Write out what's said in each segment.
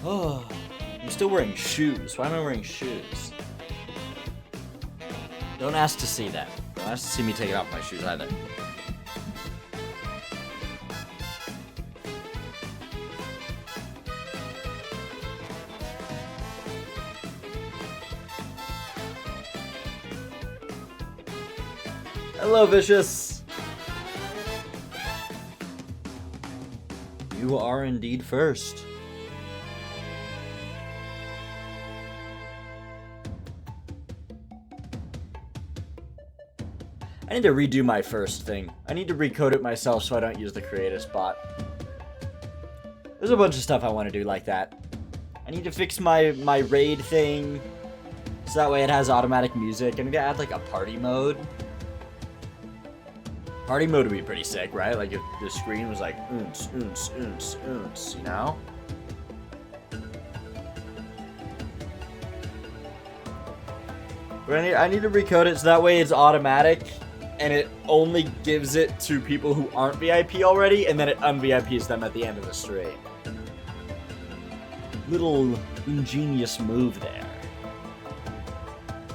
Oh, I'm still wearing shoes. Why am I wearing shoes? Don't ask to see that. Don't ask to see me taking off my shoes either. Hello, Vicious. You are indeed first. I need to redo my first thing. I need to recode it myself so I don't use the create a spot. There's a bunch of stuff I want to do like that. I need to fix my raid thing so that way it has automatic music. I need to add like a party mode. Party mode would be pretty sick, right? Like if the screen was like oons, oons, oons, oons, you know? But I need to recode it so that way it's automatic and it only gives it to people who aren't VIP already, and then it un-VIPs them at the end of the stream. Little ingenious move there.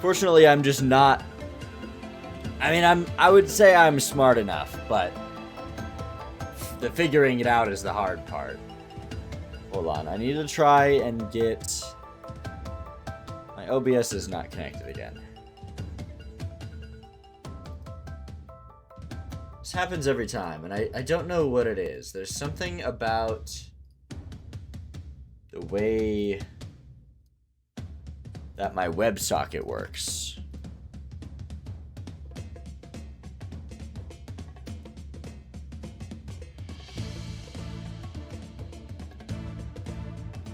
Fortunately, I'm just not... I mean, I would say I'm smart enough, but the figuring it out is the hard part. Hold on, I need to try and get... My OBS is not connected again. This happens every time, and I don't know what it is. There's something about the way that my WebSocket works.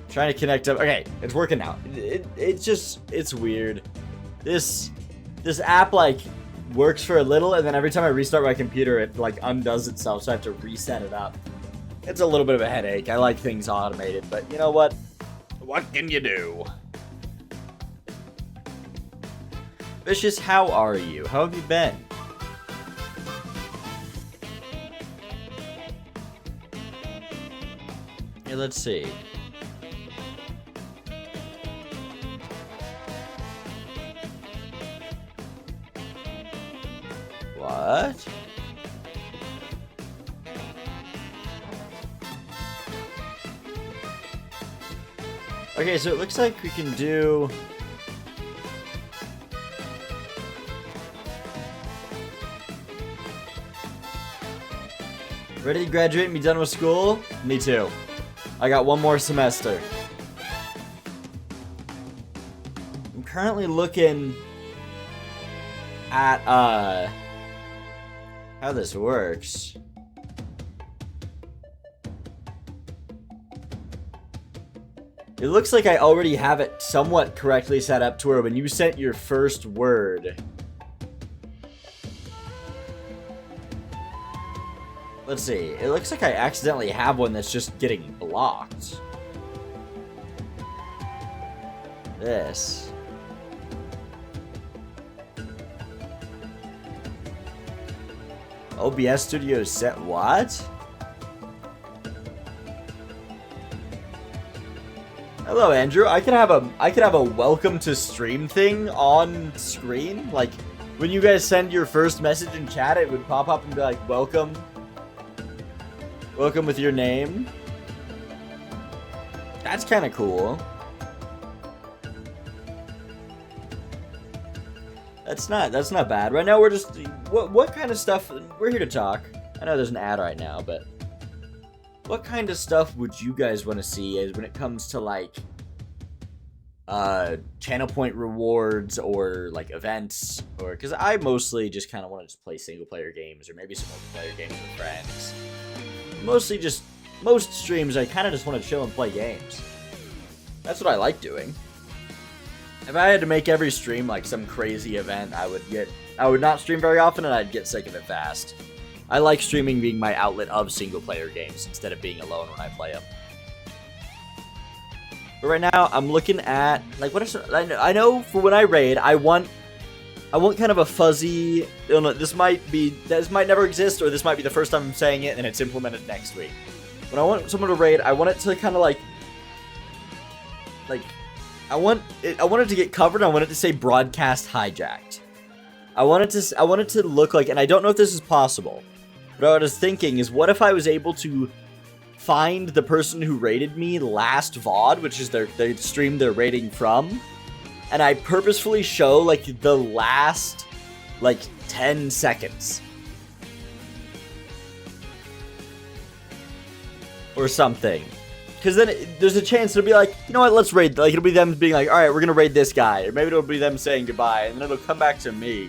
Trying to connect up. Okay, it's working now. It's just, it's weird. This app, like, works for a little, and then every time I restart my computer, it, like, undoes itself, so I have to reset it up. It's a little bit of a headache. I like things automated, but you know what? What can you do? Vicious, how are you? How have you been? Hey, let's see. What? Okay, so it looks like we can do... Ready to graduate and be done with school? Me too. I got one more semester. I'm currently looking at, how this works. It looks like I already have it somewhat correctly set up to where when you sent your first word... Let's see. It looks like I accidentally have one that's just getting blocked. This. OBS Studio set what? Hello, Andrew. I could have a welcome to stream thing on screen. Like when you guys send your first message in chat, it would pop up and be like, welcome. Welcome with your name. That's kind of cool. That's not bad. Right now we're just what kind of stuff we're here to talk. I know there's an ad right now, but what kind of stuff would you guys want to see as when it comes to like channel point rewards or like events, or because I mostly just kind of want to just play single player games or maybe some multiplayer games with friends. Mostly just most streams I kind of just want to chill and play games. That's what I like doing. If I had to make every stream like some crazy event, I would not stream very often and I'd get sick of it fast. I like streaming being my outlet of single player games instead of being alone when I play them. But right now I'm looking at like I know for when I raid, I want kind of a fuzzy, this might never exist, or this might be the first time I'm saying it and it's implemented next week. When I want someone to raid, I want it to kind of like like, I want it to get covered. I want it to say broadcast hijacked. I want it to look like, and I don't know if this is possible, but what I was thinking is, what if I was able to find the person who rated me last VOD, which is their stream they're rating from, and I purposefully show, like, the last, like, 10 seconds. Or something. Because then there's a chance it'll be like, you know what, let's raid. Like, it'll be them being like, alright, we're going to raid this guy. Or maybe it'll be them saying goodbye, and then it'll come back to me.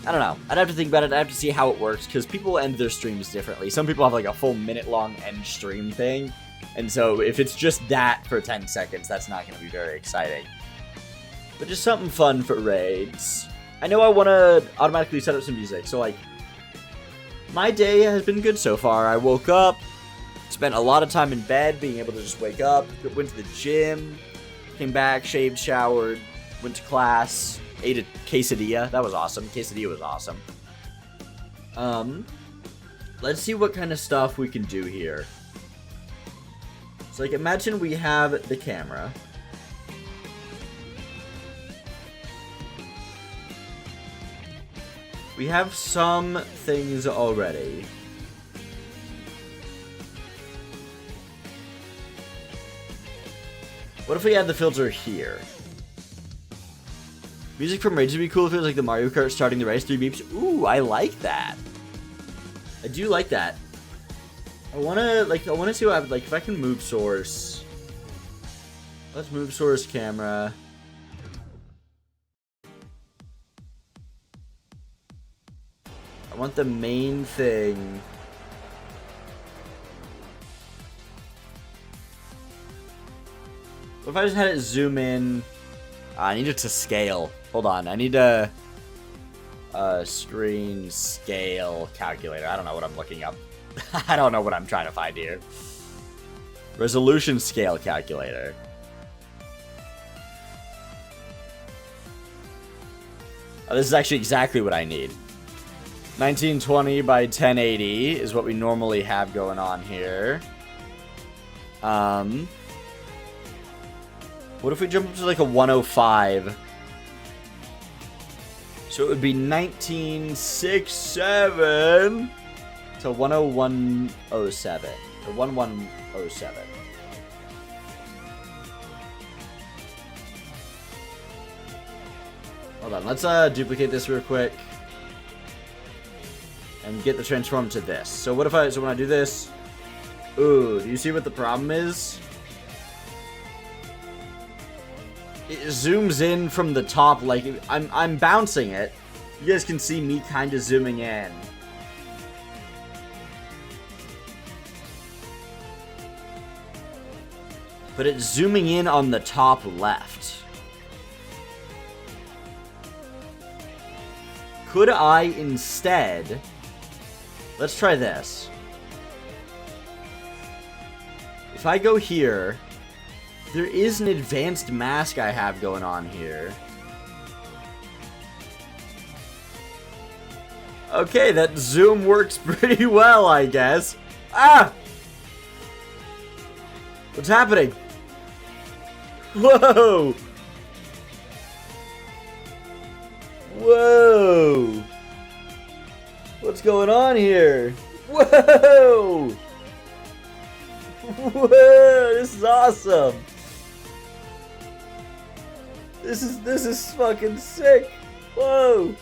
I don't know. I'd have to think about it. I'd have to see how it works, because people end their streams differently. Some people have, like, a full minute-long end stream thing. And so if it's just that for 10 seconds, that's not going to be very exciting. But just something fun for raids. I know I want to automatically set up some music. So, like, my day has been good so far. I woke up. Spent a lot of time in bed, being able to just wake up, went to the gym, came back, shaved, showered, went to class, ate a quesadilla. That was awesome. Quesadilla was awesome. Let's see what kind of stuff we can do here. So, like, imagine we have the camera. We have some things already. What if we add the filter here? Music from Rage would be cool if it was like the Mario Kart starting the race, 3 beeps. Ooh, I like that. I do like that. I wanna see what happens, like, if I can move source. Let's move source camera. I want the main thing. What if I just had it zoom in? I need it to scale. Hold on, I need a screen scale calculator. I don't know what I'm looking up. I don't know what I'm trying to find here. Resolution scale calculator. Oh, this is actually exactly what I need. 1920 by 1080 is what we normally have going on here. What if we jump up to like a 105? So it would be 1967 to 10107 or 1107. Hold on, let's duplicate this real quick and get the transform to this. So what if so when I do this, ooh, do you see what the problem is? It zooms in from the top, like, I'm bouncing it. You guys can see me kind of zooming in. But it's zooming in on the top left. Could I instead... Let's try this. If I go here... There is an advanced mask I have going on here. Okay, that zoom works pretty well, I guess. Ah! What's happening? Whoa! Whoa! What's going on here? Whoa! Whoa! This is awesome! This is fucking sick. Whoa.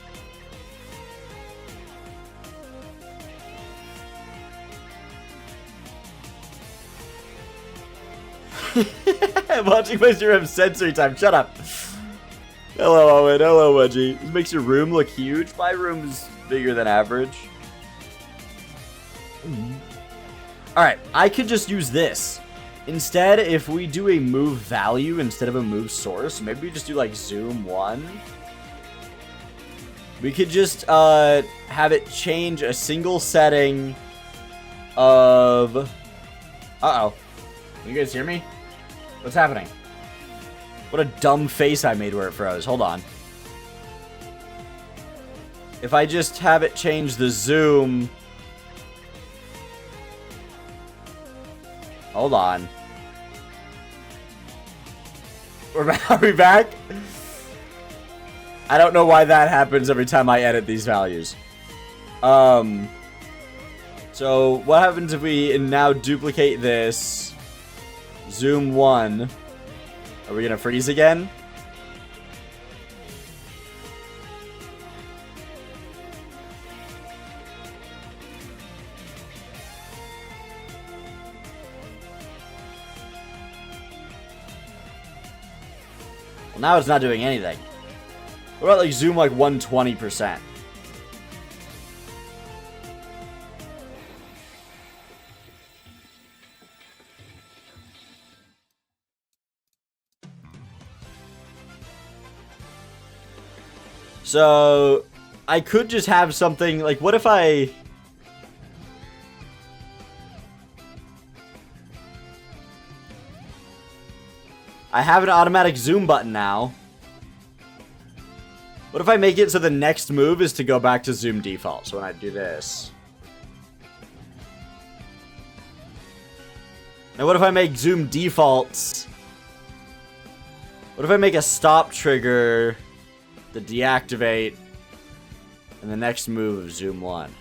I'm watching my stream have sensory time. Shut up. Hello, Owen. Hello, Wedgie. This makes your room look huge. My room is bigger than average. Alright, I could just use this. Instead, if we do a move value instead of a move source, maybe we just do like zoom 1. We could just have it change a single setting of... Uh-oh. Can you guys hear me? What's happening? What a dumb face I made where it froze. Hold on. If I just have it change the zoom... Hold on. Are we back? I don't know why that happens every time I edit these values. So what happens if we now duplicate this? Zoom 1. Are we gonna freeze again? Well, now it's not doing anything. What about like zoom like 120%? So, I could just have something, like, what if I have an automatic zoom button now. What if I make it so the next move is to go back to zoom default? So when I do this. Now what if I make zoom defaults? What if I make a stop trigger, the deactivate, and the next move of zoom 1?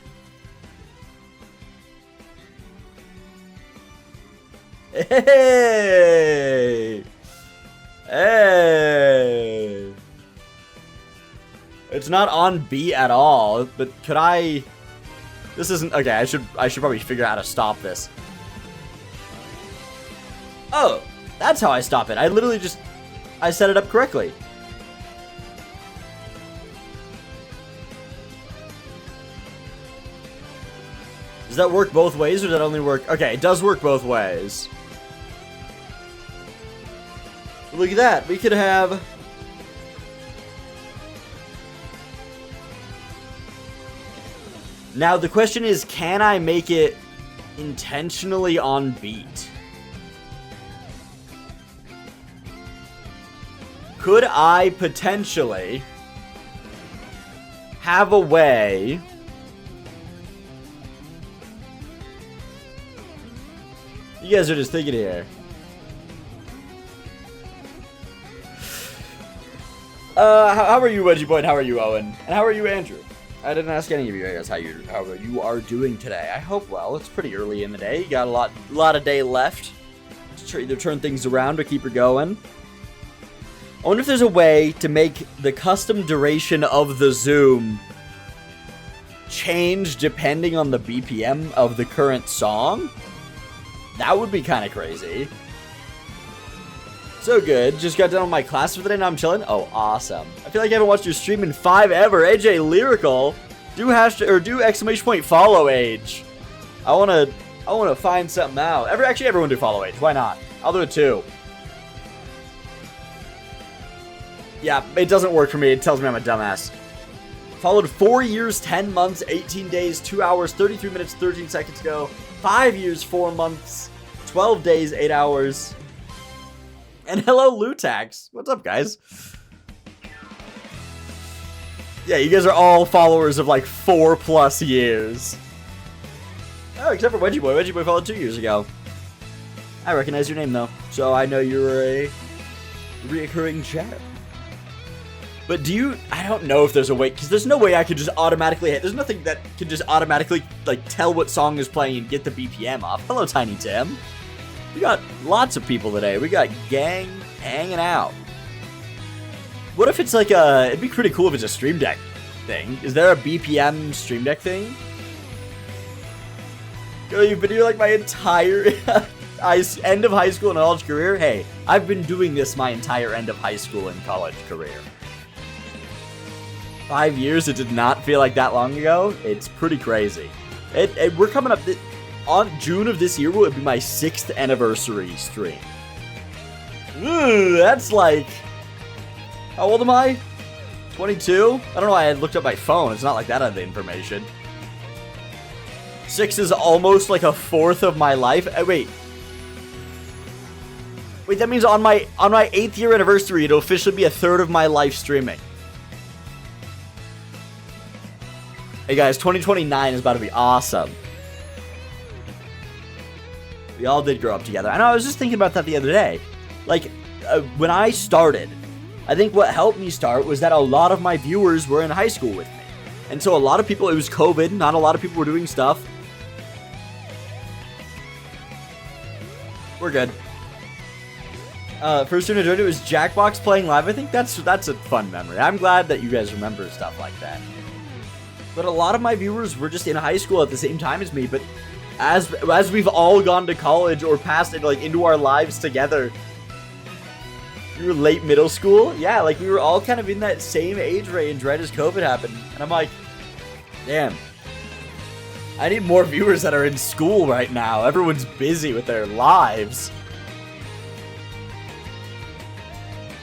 Hey! Hey! It's not on beat at all, but could I... This isn't... Okay, I should probably figure out how to stop this. Oh! That's how I stop it. I literally just... I set it up correctly. Does that work both ways, or does that only work... Okay, it does work both ways. Look at that. We could have... Now, the question is, can I make it intentionally on beat? Could I potentially have a way... You guys are just thinking here. How are you, Wedgie Boy, and how are you, Owen? And how are you, Andrew? I didn't ask any of you guys how you are doing today. I hope well. It's pretty early in the day. You got a lot of day left to either turn things around or keep her going. I wonder if there's a way to make the custom duration of the zoom change depending on the BPM of the current song. That would be kind of crazy. So good. Just got done with my class for the day. Now I'm chilling. Oh, awesome. I feel like I haven't watched your stream in 5 ever. AJ Lyrical. Do exclamation point follow age. I wanna find something out. Actually, everyone do follow age. Why not? I'll do it too. Yeah, it doesn't work for me. It tells me I'm a dumbass. Followed 4 years, 10 months, 18 days, 2 hours, 33 minutes, 13 seconds ago. 5 years, 4 months, 12 days, 8 hours. And hello, Lutax. What's up, guys? Yeah, you guys are all followers of like 4+ years. Oh, except for Wedgie Boy. Wedgie Boy followed 2 years ago. I recognize your name, though. So I know you're a reoccurring chatter. But I don't know if there's a way, because there's no way I could just automatically there's nothing that can just automatically, like, tell what song is playing and get the BPM off. Hello, Tiny Tim. We got lots of people today. We got gang hanging out. What if it's like it'd be pretty cool if it's a Stream Deck thing. Is there a BPM Stream Deck thing? Yo, you've been here like my entire end of high school and college career? Hey, I've been doing this my entire end of high school and college career. 5 years, it did not feel like that long ago. It's pretty crazy. We're coming up... On June of this year will be my 6th anniversary stream. Ooh, that's like... How old am I? 22? I don't know why I looked up my phone. It's not like that I have the information. 6 is almost like a 1/4 of my life. Wait, that means on my 8th year anniversary, it'll officially be a 1/3 of my life streaming. Hey guys, 2029 is about to be awesome. We all did grow up together. I know, I was just thinking about that the other day. Like, when I started, I think what helped me start was that a lot of my viewers were in high school with me. And so a lot of people, it was COVID, not a lot of people were doing stuff. We're good. First time I joined it was Jackbox playing live. I think that's a fun memory. I'm glad that you guys remember stuff like that. But a lot of my viewers were just in high school at the same time as me. But as we've all gone to college or passed it, like, into our lives together, we were late middle school. Yeah, like, we were all kind of in that same age range right as COVID happened. And I'm like, damn, I need more viewers that are in school right now. Everyone's busy with their lives.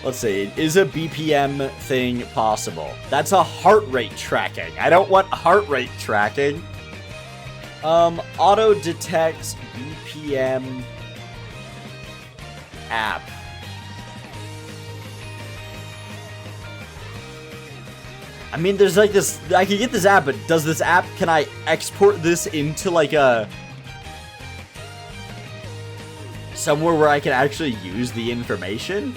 Let's see, is a BPM thing possible? That's a heart rate tracking. I don't want heart rate tracking. Auto detects BPM app. I mean, there's like this, I can get this app, but does this app, can I export this into like a, somewhere where I can actually use the information?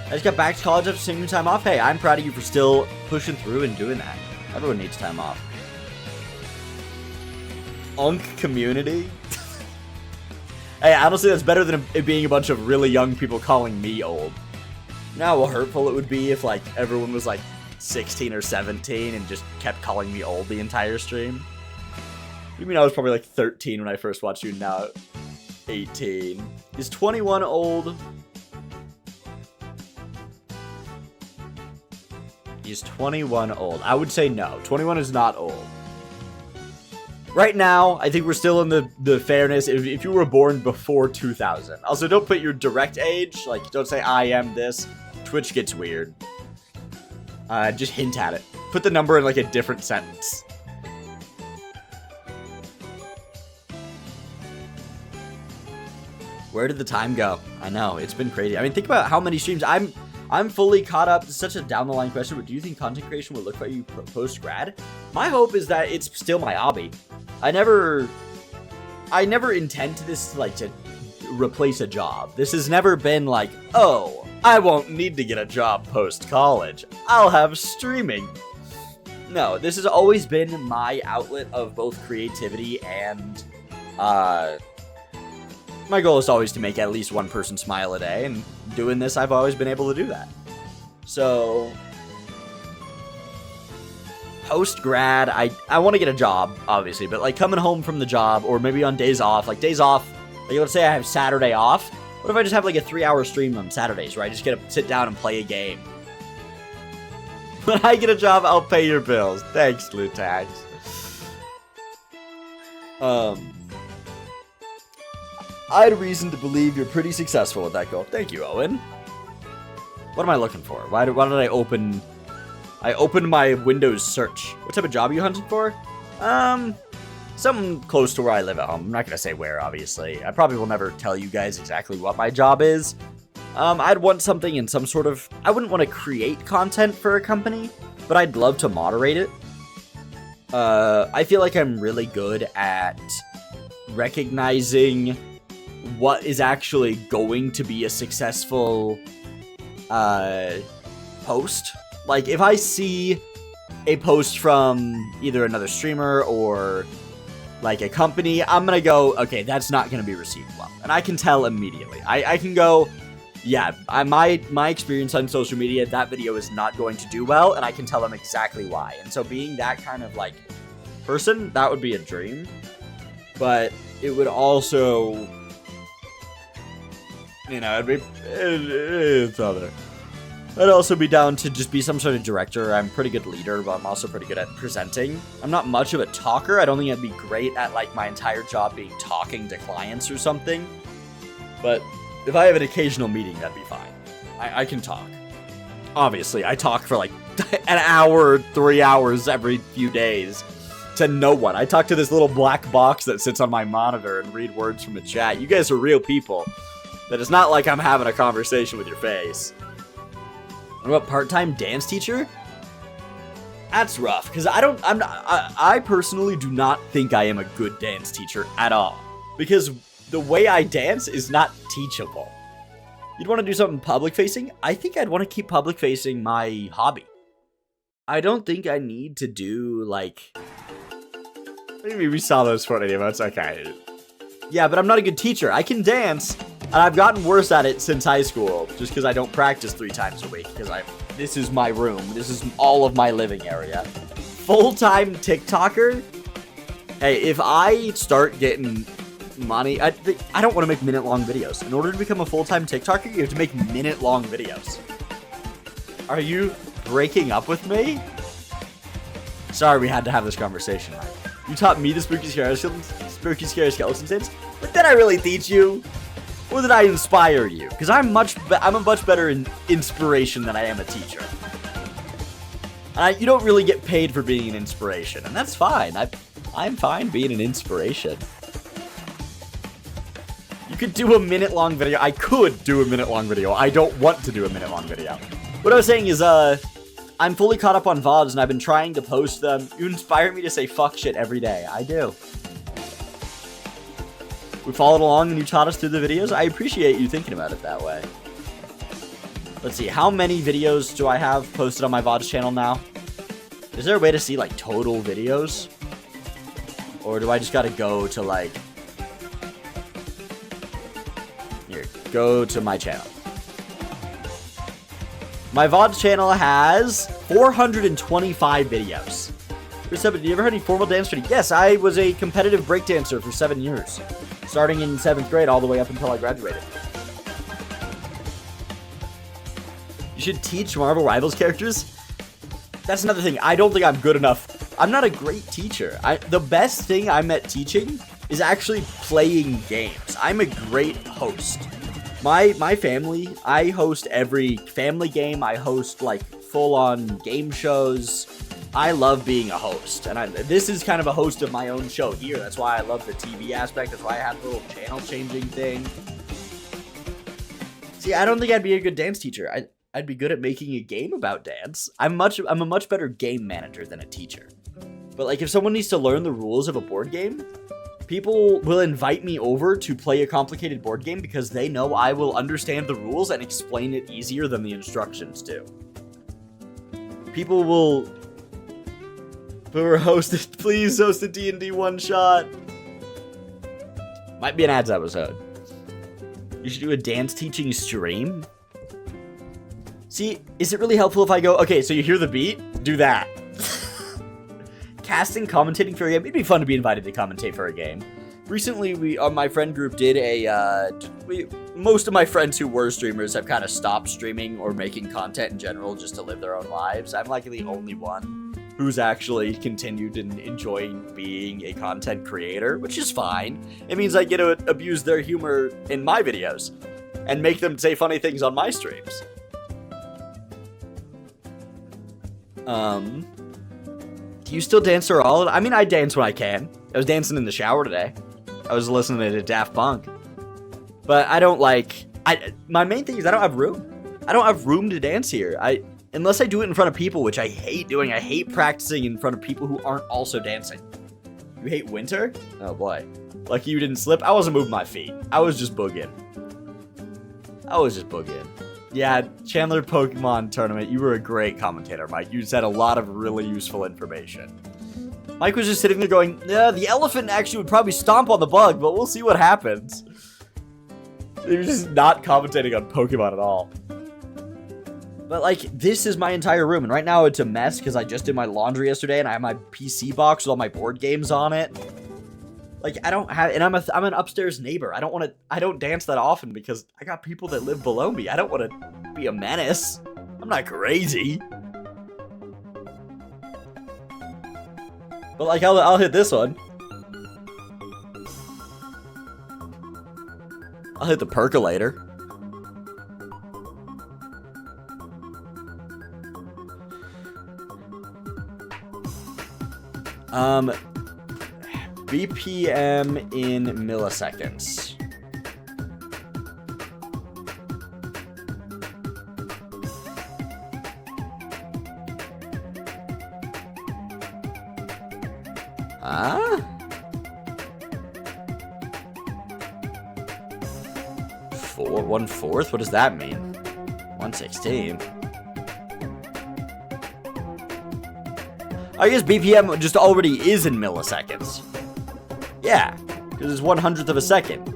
I just got back to college after taking time off. Hey, I'm proud of you for still pushing through and doing that. Everyone needs time off. Unk community? Hey, honestly, that's better than it being a bunch of really young people calling me old. You know how hurtful it would be if, like, everyone was, like, 16 or 17 and just kept calling me old the entire stream? You mean I was probably, like, 13 when I first watched you, now 18. Is 21 old? Is 21 old? I would say no. 21 is not old. Right now, I think we're still in the fairness. If you were born before 2000. Also, don't put your direct age. Like, don't say I am this. Twitch gets weird. Just hint at it. Put the number in, like, a different sentence. Where did the time go? I know, it's been crazy. I mean, think about how many streams. I'm fully caught up. It's such a down-the-line question, but do you think content creation will look for you post-grad? My hope is that it's still my hobby. I never intend to this, like, to replace a job. This has never been like, oh, I won't need to get a job post-college. I'll have streaming. No, this has always been my outlet of both creativity and, my goal is always to make at least one person smile a day, and doing this, I've always been able to do that. So, post-grad, I want to get a job, obviously, but, like, coming home from the job, or maybe on days off, like, let's say I have Saturday off. What if I just have, like, a 3-hour stream on Saturdays, where I just get to sit down and play a game? When I get a job, I'll pay your bills. Thanks, Lutax. I had reason to believe you're pretty successful with that goal. Thank you, Owen. What am I looking for? Why did I open... I opened my Windows search. What type of job are you hunting for? Something close to where I live at home. I'm not gonna say where, obviously. I probably will never tell you guys exactly what my job is. I'd want something in some sort of... I wouldn't want to create content for a company, but I'd love to moderate it. I feel like I'm really good at recognizing what is actually going to be a successful post. Like, if I see a post from either another streamer or, like, a company, I'm gonna go, okay, that's not gonna be received well. And I can tell immediately. I can go, yeah, my experience on social media, that video is not going to do well, and I can tell them exactly why. And so being that kind of, like, person, that would be a dream. But it would also... You know, it's other. I'd also be down to just be some sort of director. I'm a pretty good leader, but I'm also pretty good at presenting. I'm not much of a talker. I don't think I'd be great at, like, my entire job being talking to clients or something. But if I have an occasional meeting, that'd be fine. I can talk. Obviously, I talk for, like, an hour, 3 hours every few days to no one. I talk to this little black box that sits on my monitor and read words from a chat. You guys are real people. That it's not like I'm having a conversation with your face. What about part-time dance teacher? That's rough, because I personally do not think I am a good dance teacher at all. Because the way I dance is not teachable. You'd want to do something public-facing? I think I'd want to keep public-facing my hobby. I don't think I need to do, like... Maybe we saw those funny emotes. Okay. Yeah, but I'm not a good teacher. I can dance, and I've gotten worse at it since high school, just because I don't practice 3 times a week, because this is my room. This is all of my living area. Full-time TikToker? Hey, if I start getting money, I don't want to make minute-long videos. In order to become a full-time TikToker, you have to make minute-long videos. Are you breaking up with me? Sorry we had to have this conversation, Mike. You taught me the spooky scary skeleton dance, but did I really teach you? Or did I inspire you? Because I'm a much better inspiration than I am a teacher. And you don't really get paid for being an inspiration, and that's fine. I'm fine being an inspiration. You could do a minute-long video. I could do a minute-long video. I don't want to do a minute-long video. What I was saying is, I'm fully caught up on VODs, and I've been trying to post them. You inspire me to say fuck shit every day. I do. We followed along, and you taught us through the videos. I appreciate you thinking about it that way. Let's see. How many videos do I have posted on my VODs channel now? Is there a way to see, like, total videos? Or do I just gotta go to, like... Here. Go to my channel. My VODs channel has 425 videos. Did you ever heard any formal dance training? Yes, I was a competitive breakdancer for 7 years. Starting in 7th grade all the way up until I graduated. You should teach Marvel Rivals characters? That's another thing. I don't think I'm good enough. I'm not a great teacher. The best thing I'm at teaching is actually playing games. I'm a great host. My family, I host every family game. I host, like, full-on game shows. I love being a host. And this is kind of a host of my own show here. That's why I love the TV aspect. That's why I have the little channel-changing thing. See, I don't think I'd be a good dance teacher. I'd be good at making a game about dance. I'm a much better game manager than a teacher. But, like, if someone needs to learn the rules of a board game, people will invite me over to play a complicated board game because they know I will understand the rules and explain it easier than the instructions do. People will... Please host a D&D one-shot. Might be an ads episode. You should do a dance teaching stream. See, is it really helpful if I go, okay, so you hear the beat? Do that. Casting, commentating for a game. It'd be fun to be invited to commentate for a game. Recently, we on my friend group did most of my friends who were streamers have kind of stopped streaming or making content in general just to live their own lives. I'm like the only one who's actually continued and enjoying being a content creator, which is fine. It means I get to abuse their humor in my videos and make them say funny things on my streams. Do you still dance or all? I mean, I dance when I can. I was dancing in the shower today. I was listening to Daft Punk. But I don't my main thing is I don't have room. I don't have room to dance here. Unless I do it in front of people, which I hate doing. I hate practicing in front of people who aren't also dancing. You hate winter? Oh boy. Lucky you didn't slip. I wasn't moving my feet. I was just boogieing. Yeah, Chandler Pokemon Tournament, you were a great commentator, Mike. You said a lot of really useful information. Mike was just sitting there going, yeah, the elephant actually would probably stomp on the bug, but we'll see what happens. He was just not commentating on Pokemon at all. But, like, this is my entire room, and right now it's a mess because I just did my laundry yesterday, and I have my PC box with all my board games on it. Like, I don't have, and I'm an upstairs neighbor. I don't dance that often because I got people that live below me. I don't want to be a menace. I'm not crazy. But, like, I'll hit this one. I'll hit the percolator. BPM in milliseconds. Huh? 1/4? What does that mean? 1/16? I guess BPM just already is in milliseconds. Yeah, because it's 1/100th of a second.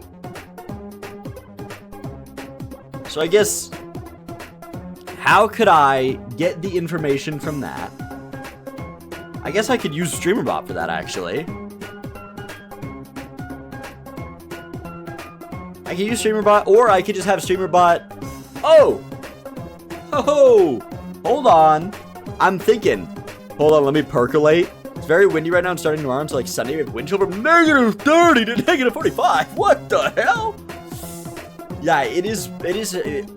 So I guess, how could I get the information from that? I guess I could use StreamerBot for that, actually. I could use StreamerBot, or I could just have StreamerBot... Oh! Oh! Hold on. I'm thinking. Hold on, let me percolate. It's very windy right now and starting tomorrow until like Sunday. We have wind chill from -30 to -45. What the hell? Yeah, it is,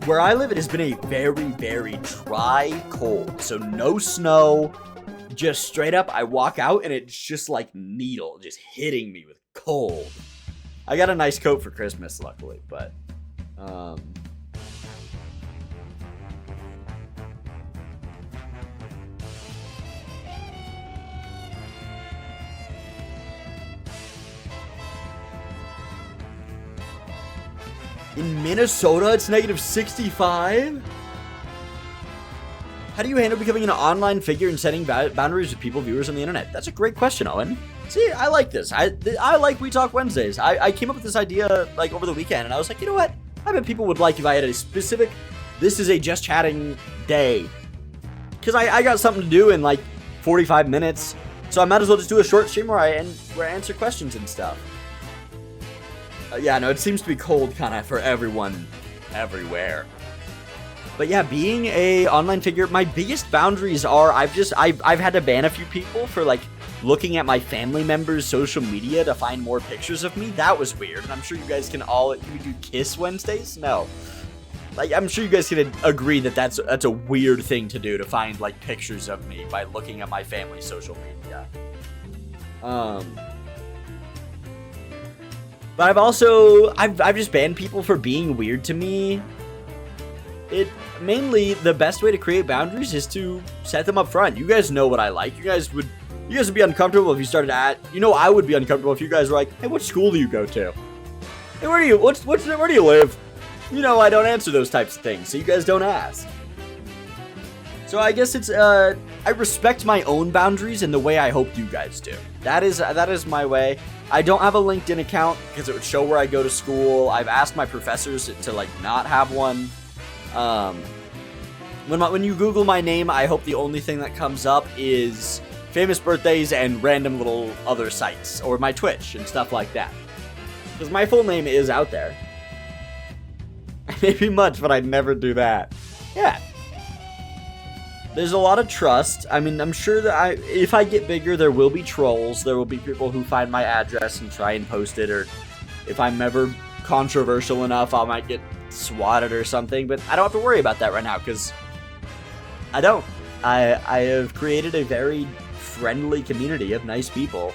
where I live, it has been a very, very dry cold. So no snow, just straight up, I walk out and it's just like needle, just hitting me with cold. I got a nice coat for Christmas, luckily, but, in Minnesota, it's -65? How do you handle becoming an online figure and setting boundaries with people, viewers on the internet? That's a great question, Owen. See, I like this. I like We Talk Wednesdays. I came up with this idea like over the weekend, and I was like, you know what? I bet people would like if I had a specific, this is a just chatting day. Because I got something to do in like 45 minutes, so I might as well just do a short stream where I answer questions and stuff. Yeah, no, it seems to be cold kind of for everyone, everywhere. But yeah, being a online figure, my biggest boundaries are I've had to ban a few people for like looking at my family members' social media to find more pictures of me. That was weird. And I'm sure you guys can we do Kiss Wednesdays? No. Like, I'm sure you guys can agree that that's a weird thing to do, to find like pictures of me by looking at my family's social media. But I've just banned people for being weird to me. Mainly the best way to create boundaries is to set them up front. You guys know what I like. You guys would be uncomfortable if you started I would be uncomfortable if you guys were like, hey, what school do you go to? Hey, where do you live? You know, I don't answer those types of things, so you guys don't ask. So I guess it's, I respect my own boundaries in the way I hope you guys do. That is my way. I don't have a LinkedIn account because it would show where I go to school. I've asked my professors to like not have one. When you Google my name, I hope the only thing that comes up is famous birthdays and random little other sites, or my Twitch and stuff like that. Because my full name is out there. Maybe much, but I'd never do that. Yeah. There's a lot of trust. I mean, I'm sure that if I get bigger, there will be trolls. There will be people who find my address and try and post it, or if I'm ever controversial enough, I might get swatted or something, but I don't have to worry about that right now, because I don't. I have created a very friendly community of nice people,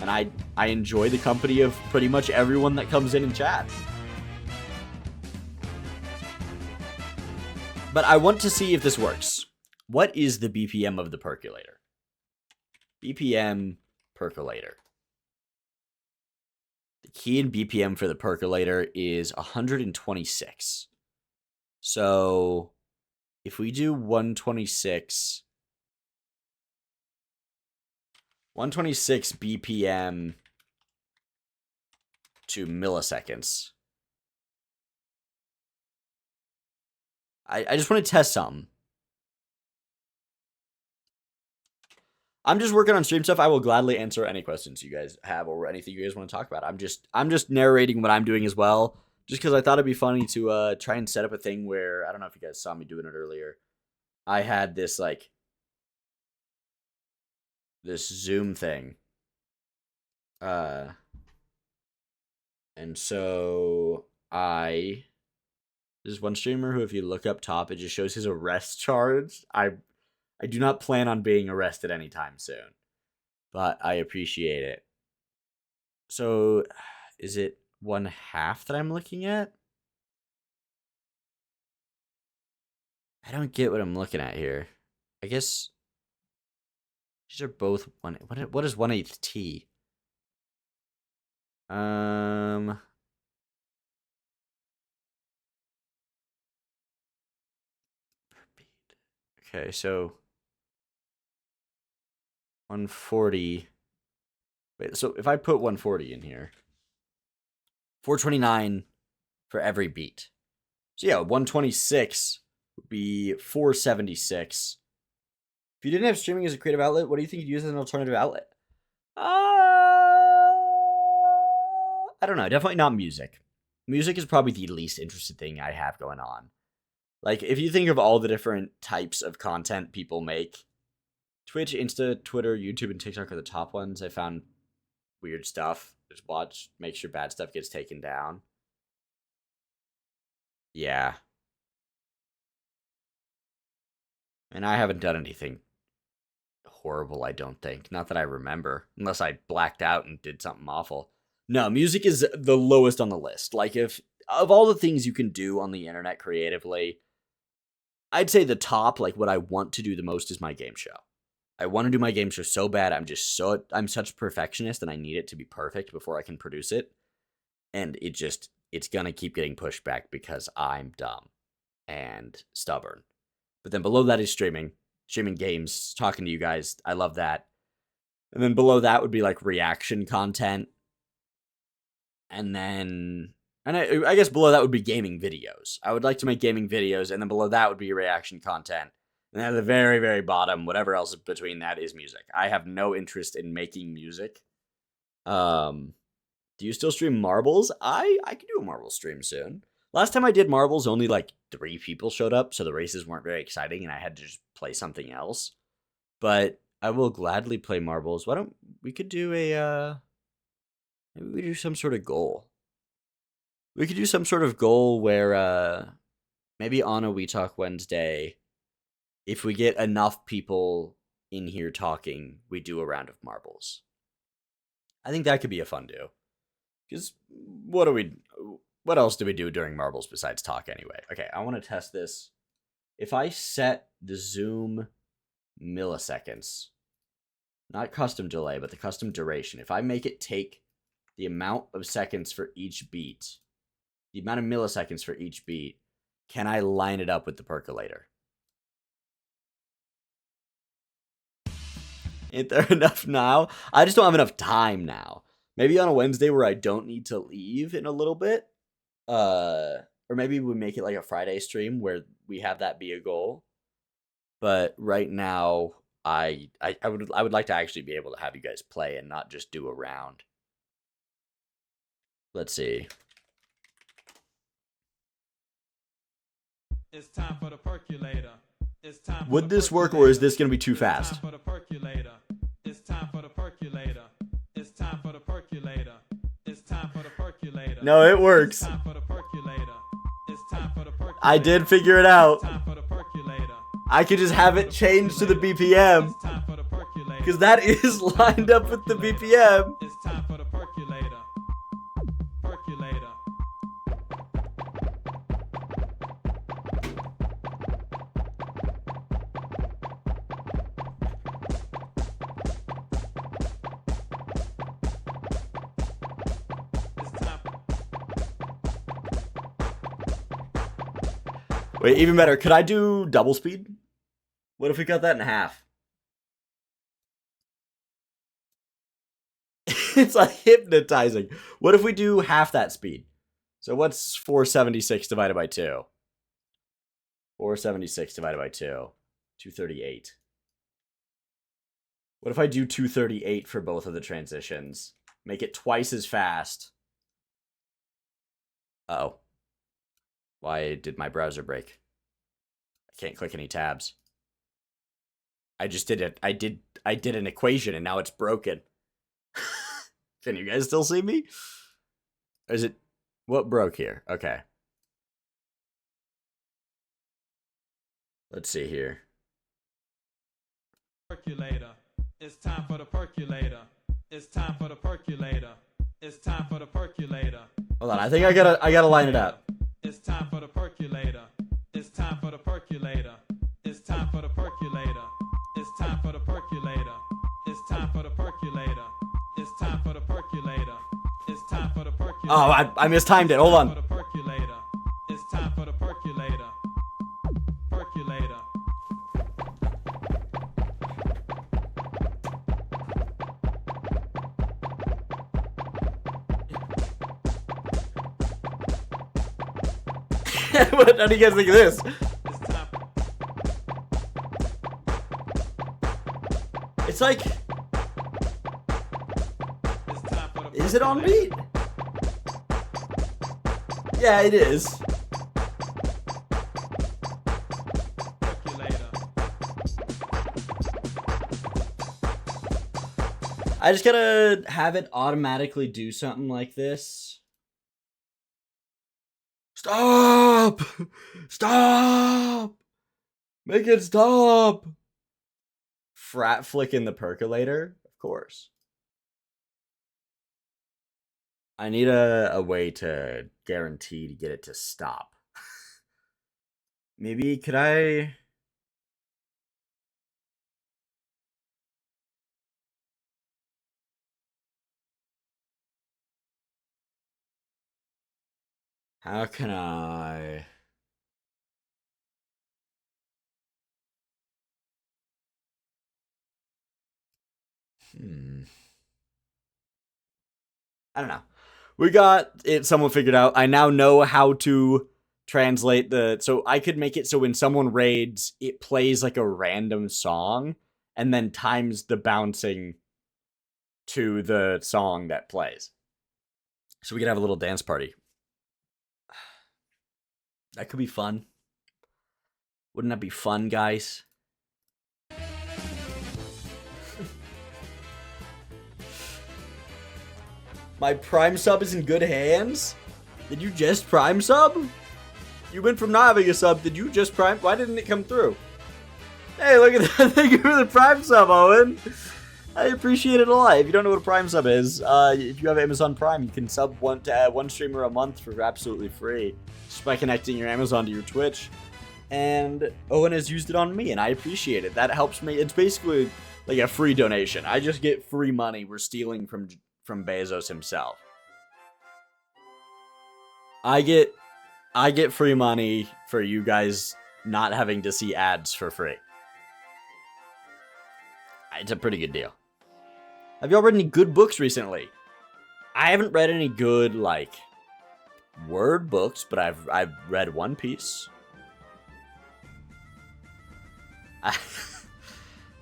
and I enjoy the company of pretty much everyone that comes in and chats. But I want to see if this works. What is the BPM of the percolator? BPM percolator. The key in BPM for the percolator is 126. So if we do 126 BPM to milliseconds. I just want to test something. I'm just working on stream stuff. I will gladly answer any questions you guys have or anything you guys want to talk about. I'm just narrating what I'm doing as well, just because I thought it'd be funny to try and set up a thing where, I don't know if you guys saw me doing it earlier. I had this like this Zoom thing. And so there's one streamer who, if you look up top, it just shows his arrest charge. I do not plan on being arrested anytime soon, but I appreciate it. So, is it 1/2 that I'm looking at? I don't get what I'm looking at here. I guess these are both one. What is 1/8 T? Okay, so 140. Wait, so if I put 140 in here, 429 for every beat. So yeah, 126 would be 476. If you didn't have streaming as a creative outlet, what do you think you'd use as an alternative outlet? I don't know. Definitely not music. Music is probably the least interested thing I have going on. Like, if you think of all the different types of content people make, Twitch, Insta, Twitter, YouTube, and TikTok are the top ones. I found weird stuff. Just watch, make sure bad stuff gets taken down. Yeah. And I haven't done anything horrible, I don't think. Not that I remember. Unless I blacked out and did something awful. No, music is the lowest on the list. Like, if of all the things you can do on the internet creatively, I'd say the top, like what I want to do the most, is my game show. I want to do my game show so bad. I'm such a perfectionist and I need it to be perfect before I can produce it. And it's gonna keep getting pushed back because I'm dumb and stubborn. But then below that is streaming games, talking to you guys. I love that. And then below that would be like reaction content. And then, I guess below that would be gaming videos. I would like to make gaming videos, and then below that would be reaction content. And then at the very, very bottom, whatever else between that is music. I have no interest in making music. Do you still stream marbles? I could do a marble stream soon. Last time I did marbles, only like 3 people showed up, so the races weren't very exciting, and I had to just play something else. But I will gladly play marbles. Why don't we could do maybe we do some sort of goal. We could do some sort of goal where maybe on a We Talk Wednesday, if we get enough people in here talking, we do a round of marbles. I think that could be a fun do. Because what else do we do during marbles besides talk anyway? Okay, I want to test this. If I set the zoom milliseconds, not custom delay, but the custom duration, if I make it take the amount of seconds for each beat, the amount of milliseconds for each beat, can I line it up with the percolator? Ain't there enough now? I just don't have enough time now. Maybe on a Wednesday where I don't need to leave in a little bit. Or maybe we make it like a Friday stream where we have that be a goal. But right now, I would like to actually be able to have you guys play and not just do a round. Let's see. It's time for the percolator. It's time. Would this work, or is this going to be too fast? It's time for the percolator. It's time for the percolator. It's time for the percolator. It's time for the percolator. No, it works. It's time for the percolator. It's time for the percolator. I did figure it out. It's time for the percolator. I could just have it changed to the BPM. It's time for the percolator. Because that is lined up with the BPM. It's time for the percolator. Percolator. It's time. Wait, even better. Could I do double speed? What if we cut that in half? It's like hypnotizing. What if we do half that speed? So what's 476 divided by 2? 476 divided by 2. 238. What if I do 238 for both of the transitions? Make it twice as fast. Uh-oh. Why did my browser break? I can't click any tabs. I just did it. I did an equation and now it's broken. Can you guys still see me? Or is it... What broke here? Okay. Let's see here. Percolator. It's time for the percolator. It's time for the percolator. It's time for the percolator. Hold on, I think I gotta line it up. It's time for the percolator. It's time for the percolator. It's time for the percolator. It's time for the percolator. It's time for the percolator. It's time for the percolator. It's time for the percolator. Oh, I mistimed it. Hold on. It's time for the percolator. Percolator. What? How do you guys think of this? It's time. It's like, It's time for the is it on percolator. beat? Yeah, it is. Percolator. I just gotta have it automatically do something like this. Stop! Stop! Make it stop! Frat flicking the percolator? Of course. I need a way to guarantee to get it to stop. Maybe could I... How can I... I don't know. We got it someone figured out. I now know how to translate the... So I could make it so when someone raids, it plays like a random song and then times the bouncing to the song that plays. So we could have a little dance party. That could be fun. Wouldn't that be fun, guys? My Prime sub is in good hands? Did you just Prime sub? You went from not having a sub, did you just Prime? Why didn't it come through? Hey, look at that. Thank you for the Prime sub, Owen. I appreciate it a lot. If you don't know what a Prime sub is, if you have Amazon Prime, you can sub one streamer a month for absolutely free. Just by connecting your Amazon to your Twitch. And Owen has used it on me, and I appreciate it. That helps me. It's basically like a free donation. I just get free money we're stealing from Bezos himself. I get free money for you guys not having to see ads for free. It's a pretty good deal. Have y'all read any good books recently? I haven't read any good, like, word books, but I've read One Piece.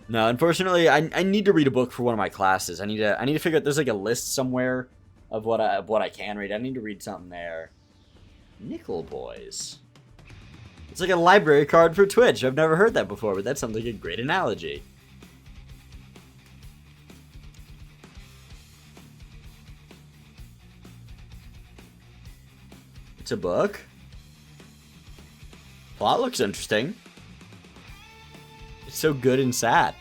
No, unfortunately, I need to read a book for one of my classes. I need to figure out, there's like a list somewhere of what I can read. I need to read something there. Nickel Boys. It's like a library card for Twitch. I've never heard that before, but that sounds like a great analogy. It's a book. Plot looks interesting. It's so good and sad.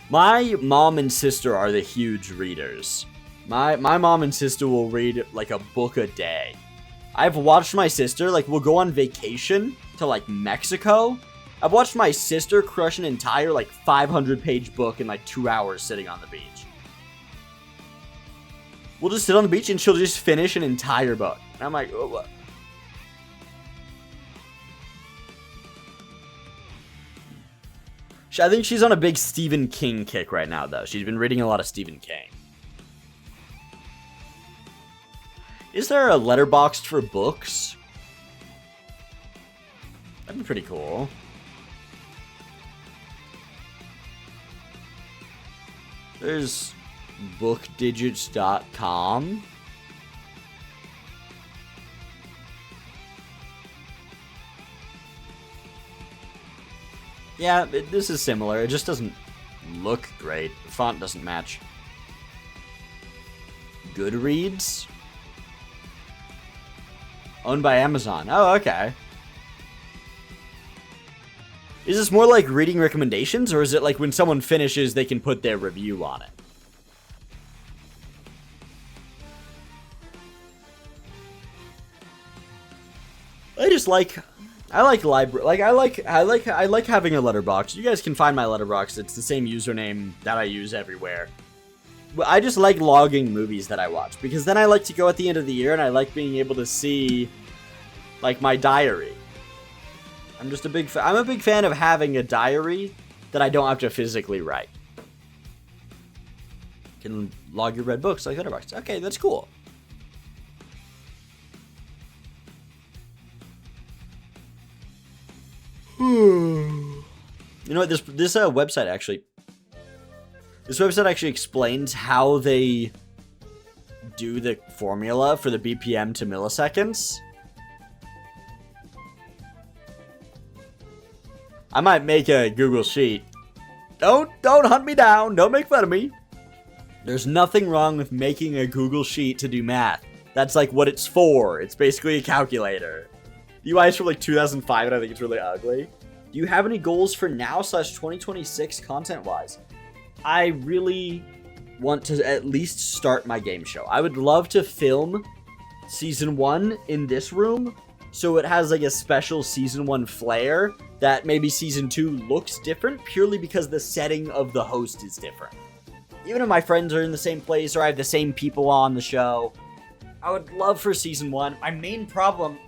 My mom and sister are the huge readers. My mom and sister will read like a book a day. I've watched my sister, like, we'll go on vacation to like Mexico. I've watched my sister crush an entire like 500-page book in like 2 hours sitting on the beach. We'll just sit on the beach and she'll just finish an entire book. And I'm like, oh, what? I think she's on a big Stephen King kick right now, though. She's been reading a lot of Stephen King. Is there a Letterboxd for books? That'd be pretty cool. There's bookdigits.com. Yeah, this is similar. It just doesn't look great. The font doesn't match. Goodreads? Owned by Amazon. Oh, okay. Is this more like reading recommendations, or is it like when someone finishes, they can put their review on it? I like library. Like I like having a letterbox. You guys can find my letterbox. It's the same username that I use everywhere. But I just like logging movies that I watch because then I like to go at the end of the year and I like being able to see like my diary. I'm a big fan of having a diary that I don't have to physically write. You can log your read books like Letterboxd. Okay, that's cool. You know what? This website actually. This website actually explains how they do the formula for the BPM to milliseconds. I might make a Google Sheet. Don't hunt me down. Don't make fun of me. There's nothing wrong with making a Google Sheet to do math. That's like what it's for. It's basically a calculator. The UI is from like 2005 and I think it's really ugly. Do you have any goals for now/2026 content-wise? I really want to at least start my game show. I would love to film season 1 in this room so it has like a special season 1 flair that maybe season 2 looks different purely because the setting of the host is different. Even if my friends are in the same place or I have the same people on the show, I would love for season 1. My main problem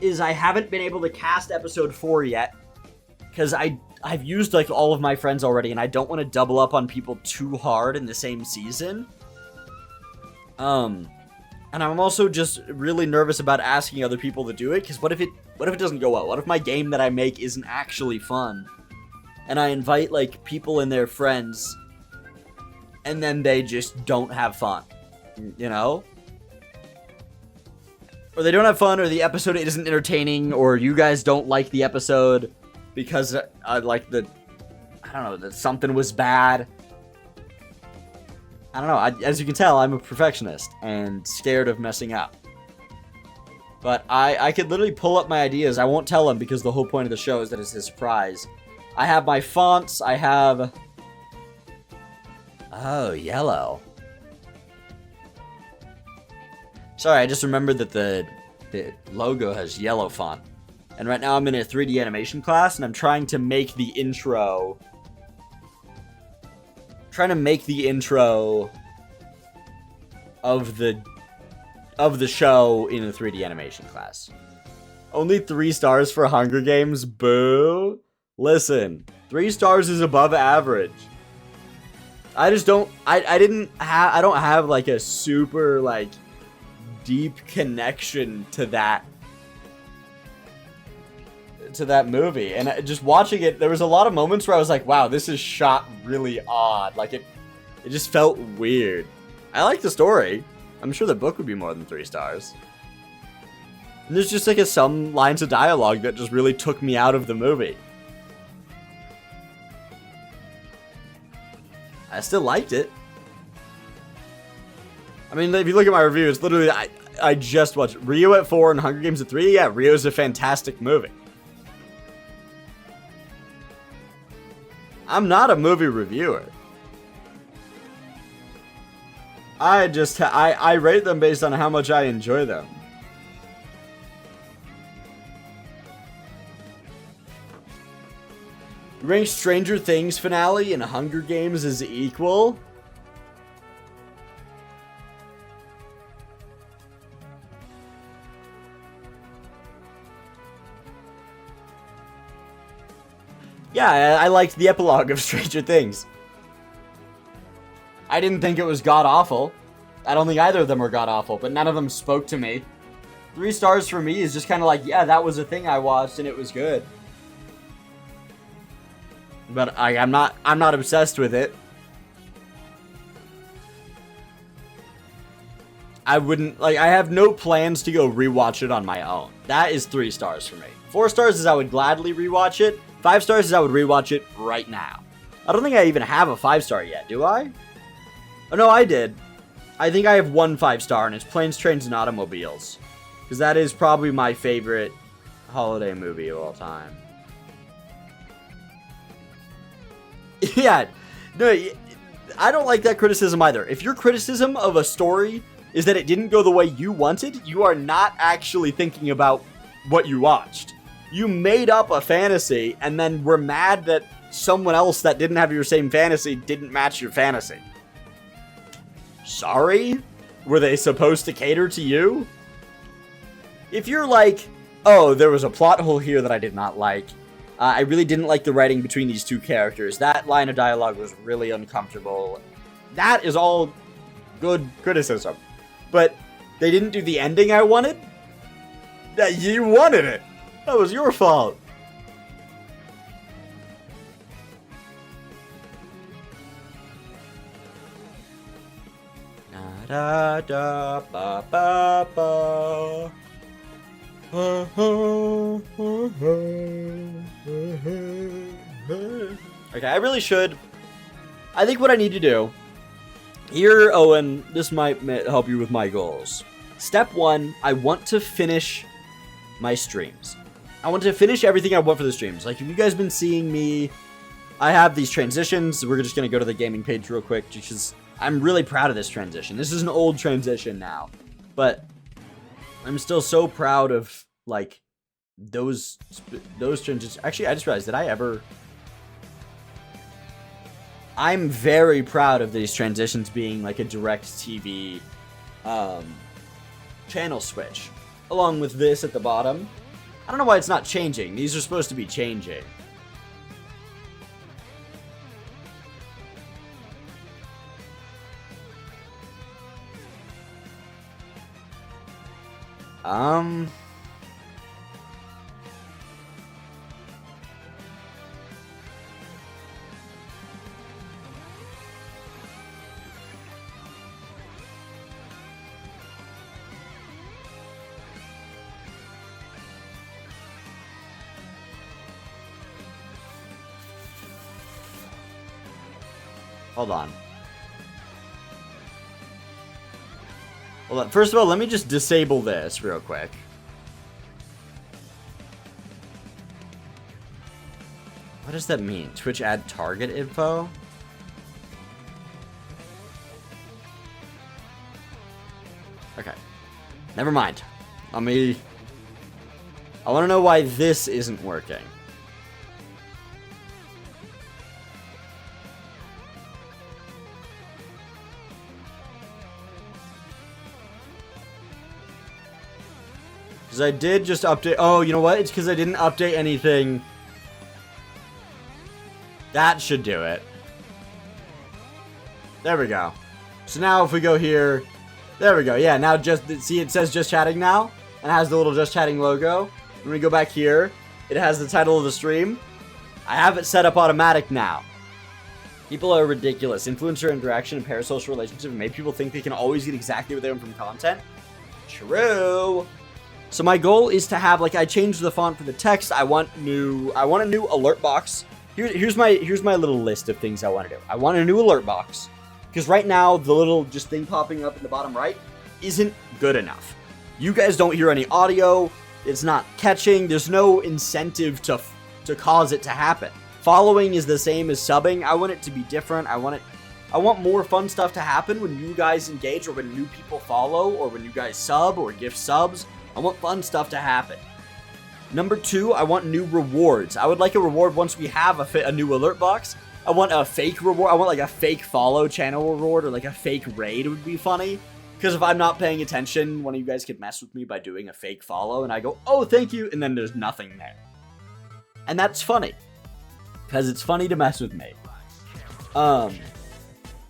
is I haven't been able to cast episode 4 yet because I've used like all of my friends already and I don't want to double up on people too hard in the same season. And I'm also just really nervous about asking other people to do it because what if it doesn't go well? What if my game that I make isn't actually fun? And I invite like people and their friends and then they just don't have fun, you know? Or they don't have fun, or the episode isn't entertaining, or you guys don't like the episode because that something was bad. I don't know. As you can tell, I'm a perfectionist and scared of messing up. But I could literally pull up my ideas. I won't tell them because the whole point of the show is that it's a surprise. I have my fonts. I have... Oh, yellow. Sorry, I just remembered that the logo has yellow font. And right now I'm in a 3D animation class, and I'm trying to make the intro... of the show in a 3D animation class. Only 3 stars for Hunger Games? Boo! Listen, 3 stars is above average. I just don't... I don't have, like, a super, like, deep connection to that movie. And just watching it, there was a lot of moments where I was like, wow, this is shot really odd. Like, it just felt weird. I like the story. I'm sure the book would be more than 3 stars. And there's just, like, some lines of dialogue that just really took me out of the movie. I still liked it. I mean, if you look at my review, it's literally, I just watched Rio at 4 and Hunger Games at 3. Yeah, Rio's a fantastic movie. I'm not a movie reviewer. I rate them based on how much I enjoy them. Rank Stranger Things finale and Hunger Games as equal? Yeah, I liked the epilogue of Stranger Things. I didn't think it was god-awful. I don't think either of them were god-awful, but none of them spoke to me. 3 stars for me is just kind of like, yeah, that was a thing I watched and it was good. But I'm not obsessed with it. I wouldn't, like, I have no plans to go rewatch it on my own. That is 3 stars for me. 4 stars is I would gladly rewatch it. 5 stars is I would rewatch it right now. I don't think I even have a 5-star yet, do I? Oh, no, I did. I think I have 1 5-star, and it's Planes, Trains, and Automobiles. Because that is probably my favorite holiday movie of all time. Yeah, no, I don't like that criticism either. If your criticism of a story is that it didn't go the way you wanted, you are not actually thinking about what you watched. You made up a fantasy and then were mad that someone else that didn't have your same fantasy didn't match your fantasy. Sorry? Were they supposed to cater to you? If you're like, oh, there was a plot hole here that I did not like. I really didn't like the writing between these 2 characters. That line of dialogue was really uncomfortable. That is all good criticism. But they didn't do the ending I wanted? You wanted it. That was your fault. da da ba ba ba. Okay, I really should. I think what I need to do here, Owen, this might help you with my goals. Step 1, I want to finish my streams. I want to finish everything I want for the streams. Like, if you guys been seeing me, I have these transitions. We're just going to go to the gaming page real quick, because I'm really proud of this transition. This is an old transition now, but I'm still so proud of, like, those transitions. Actually, I just realized, did I ever... I'm very proud of these transitions being, like, a direct TV channel switch. Along with this at the bottom. I don't know why it's not changing. These are supposed to be changing. Hold on. Hold on. First of all, let me just disable this real quick. What does that mean? Twitch add target info? Okay. Never mind. I want to know why this isn't working. Because I did just update... Oh, you know what? It's because I didn't update anything. That should do it. There we go. So now if we go here... There we go. Yeah, now just... See, it says just chatting now. And it has the little just chatting logo. When we go back here, it has the title of the stream. I have it set up automatic now. People are ridiculous. Influencer interaction and parasocial relationship have made people think they can always get exactly what they want from content. True. So my goal is to have, like, I changed the font for the text. I want a new alert box. Here's my little list of things I want to do. I want a new alert box, because right now the little just thing popping up in the bottom right isn't good enough. You guys don't hear any audio. It's not catching. There's no incentive to cause it to happen. Following is the same as subbing. I want it to be different. I want more fun stuff to happen when you guys engage, or when new people follow, or when you guys sub or gift subs. I want fun stuff to happen. Number 2, I want new rewards. I would like a reward once we have a new alert box. I want a fake reward. I want like a fake follow channel reward, or like a fake raid would be funny. Because if I'm not paying attention, one of you guys could mess with me by doing a fake follow, and I go, oh, thank you, and then there's nothing there. And that's funny. Because it's funny to mess with me.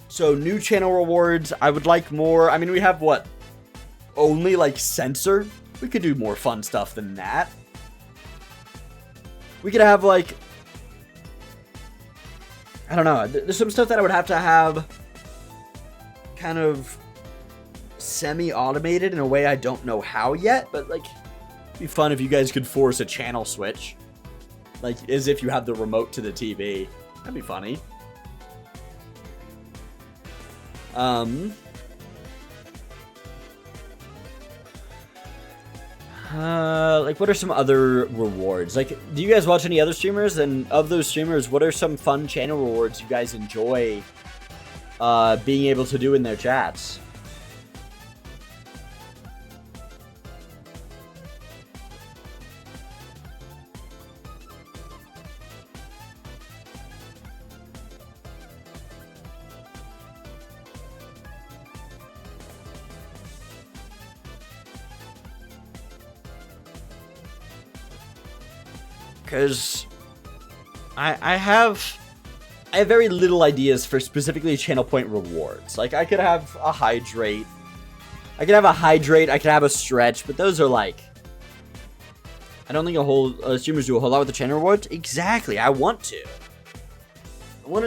So new channel rewards. I would like more. I mean, we have what? Only like censor? We could do more fun stuff than that. We could have, like, I don't know. There's some stuff that I would have to have kind of semi-automated in a way I don't know how yet, but, like, it'd be fun if you guys could force a channel switch. Like, as if you have the remote to the TV. That'd be funny. Like, what are some other rewards? Like, do you guys watch any other streamers? And of those streamers, what are some fun channel rewards you guys enjoy being able to do in their chats? Because I have very little ideas for specifically channel point rewards. Like, I could have a hydrate. I could have a stretch, but those are like, I don't think streamers do a whole lot with the channel rewards. Exactly, I want it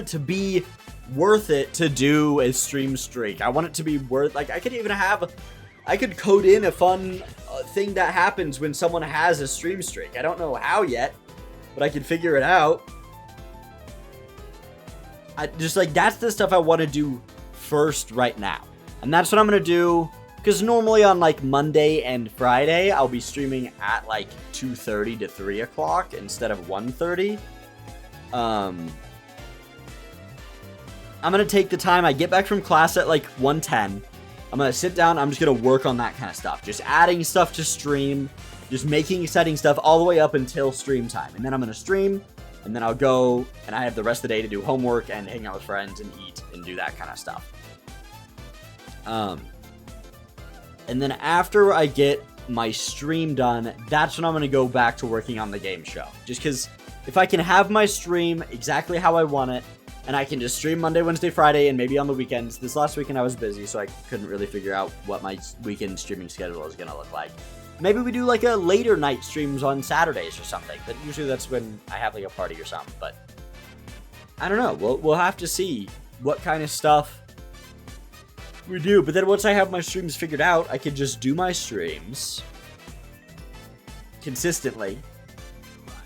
to be worth it to do a stream streak. I want it to be worth, like, I could code in a fun thing that happens when someone has a stream streak. I don't know how yet, but I can figure it out. That's the stuff I want to do first right now. And that's what I'm going to do, because normally on, like, Monday and Friday, I'll be streaming at, like, 2:30 to 3 o'clock instead of 1:30. I'm going to take the time. I get back from class at, like, 1:10. I'm going to sit down. I'm just going to work on that kind of stuff. Just adding stuff to stream. Just making exciting stuff all the way up until stream time. And then I'm going to stream. And then I'll go, and I have the rest of the day to do homework and hang out with friends and eat and do that kind of stuff. And then after I get my stream done, that's when I'm going to go back to working on the game show. Just because if I can have my stream exactly how I want it, and I can just stream Monday, Wednesday, Friday, and maybe on the weekends. This last weekend I was busy, so I couldn't really figure out what my weekend streaming schedule was going to look like. Maybe we do like a later night streams on Saturdays or something. But usually that's when I have like a party or something. But I don't know. We'll have to see what kind of stuff we do. But then once I have my streams figured out, I can just do my streams consistently.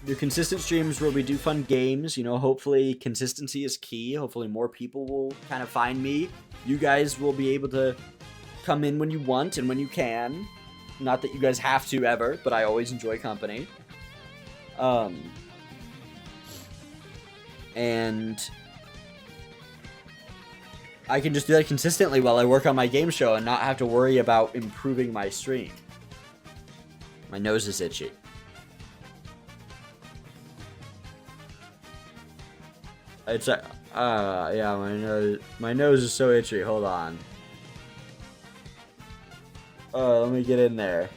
Do consistent streams where we do fun games. You know, hopefully consistency is key. Hopefully more people will kind of find me. You guys will be able to come in when you want and when you can. Not that you guys have to ever, but I always enjoy company. And I can just do that consistently while I work on my game show and not have to worry about improving my stream. My nose is itchy. It's yeah, my nose is so itchy. Hold on. Oh, let me get in there.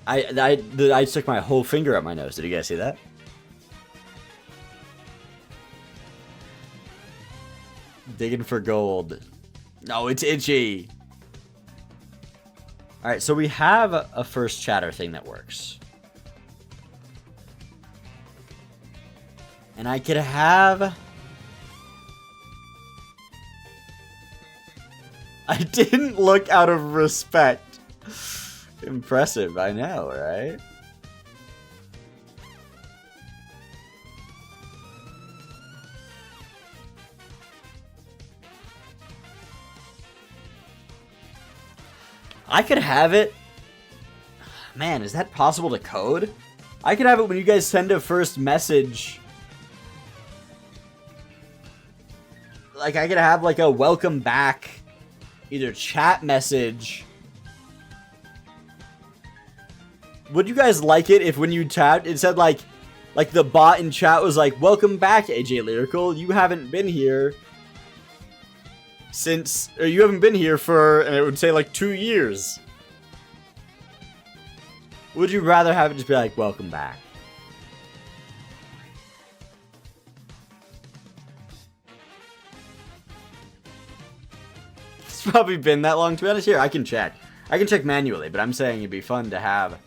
I stuck my whole finger up my nose. Did you guys see that? Digging for gold. No, it's itchy. Alright, so we have a first chatter thing that works. And I could have... I didn't look out of respect. Impressive, I know, right? I could have it. Man, is that possible to code? I could have it when you guys send a first message. Like, I could have, like, a welcome back, either chat message. Would you guys like it if when you tapped, it said, like the bot in chat was like, welcome back, AJ Lyrical. You haven't been here since, or you haven't been here for, and it would say, like, 2 years. Would you rather have it just be like, welcome back? It's probably been that long, to be honest. Here, I can check. I can check manually, but I'm saying it'd be fun to have.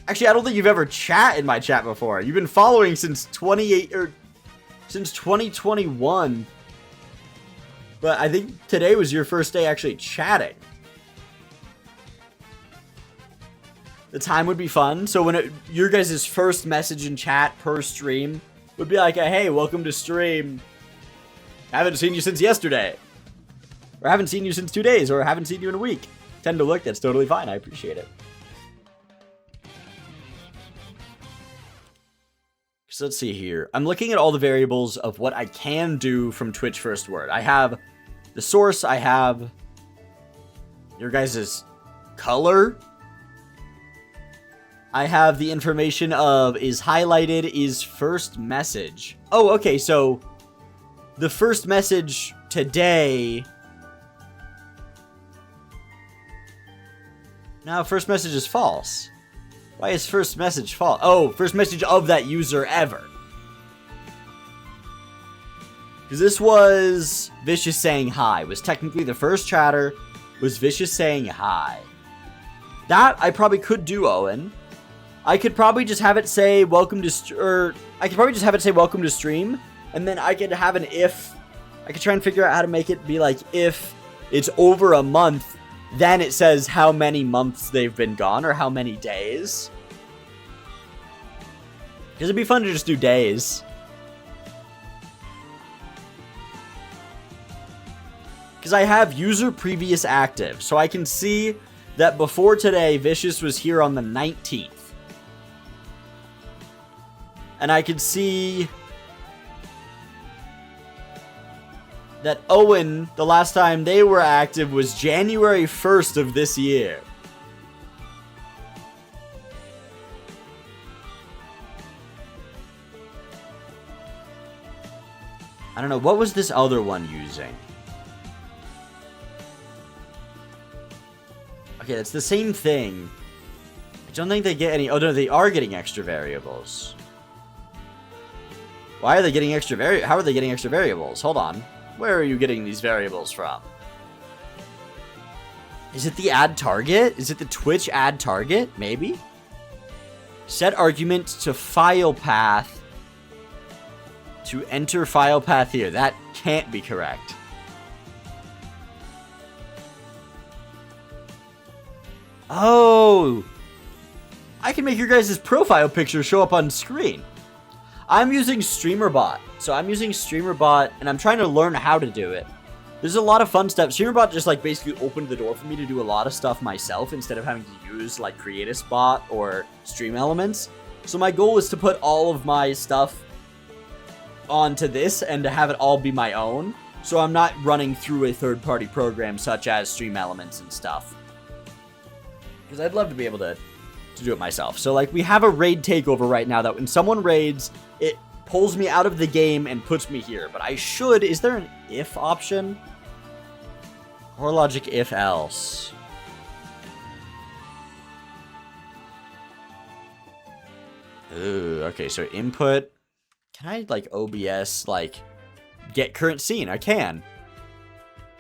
Actually, I don't think you've ever chat in my chat before. You've been following since 2021. But I think today was your first day actually chatting. The time would be fun. So when your guys' first message in chat per stream would be like, hey, welcome to stream. Haven't seen you since yesterday. Or haven't seen you since 2 days. Or haven't seen you in a week. Tend to look, that's totally fine. I appreciate it. So let's see here. I'm looking at all the variables of what I can do from Twitch First Word. I have the source. I have your guys' color. I have the information of is highlighted, is first message. Oh, okay, so the first message today... No, first message is false. Why is first message false? Oh, first message of that user ever. Because this was Vicious saying hi. It was technically the first chatter was Vicious saying hi. That I probably could do, Owen. I could probably just have it say welcome to, I could probably just have it say welcome to stream, and then I could have an if. I could try and figure out how to make it be like if it's over a month, then it says how many months they've been gone or how many days. Because it'd be fun to just do days. Because I have user previous active, so I can see that before today, Vicious was here on the 19th. And I can see that Owen, the last time they were active was January 1st of this year. I don't know, what was this other one using? Okay, it's the same thing. I don't think they get any... Oh, no, they are getting extra variables. Why are they getting extra How are they getting extra variables? Hold on. Where are you getting these variables from? Is it the add target? Is it the Twitch add target? Maybe? Set argument to file path. To enter file path here. That can't be correct. Oh! I can make your guys' profile picture show up on screen. I'm using StreamerBot. So I'm using StreamerBot, and I'm trying to learn how to do it. There's a lot of fun stuff. StreamerBot just, like, basically opened the door for me to do a lot of stuff myself instead of having to use, like, CreateSpot or Stream Elements. So my goal is to put all of my stuff onto this and to have it all be my own. So I'm not running through a third-party program such as Stream Elements and stuff. Because I'd love to be able to do it myself. So, like, we have a raid takeover right now that when someone raids, it pulls me out of the game and puts me here. But I should... Is there an if option? HorrorLogic if else. Ooh, okay, so input. Can I, like, OBS, like, get current scene? I can.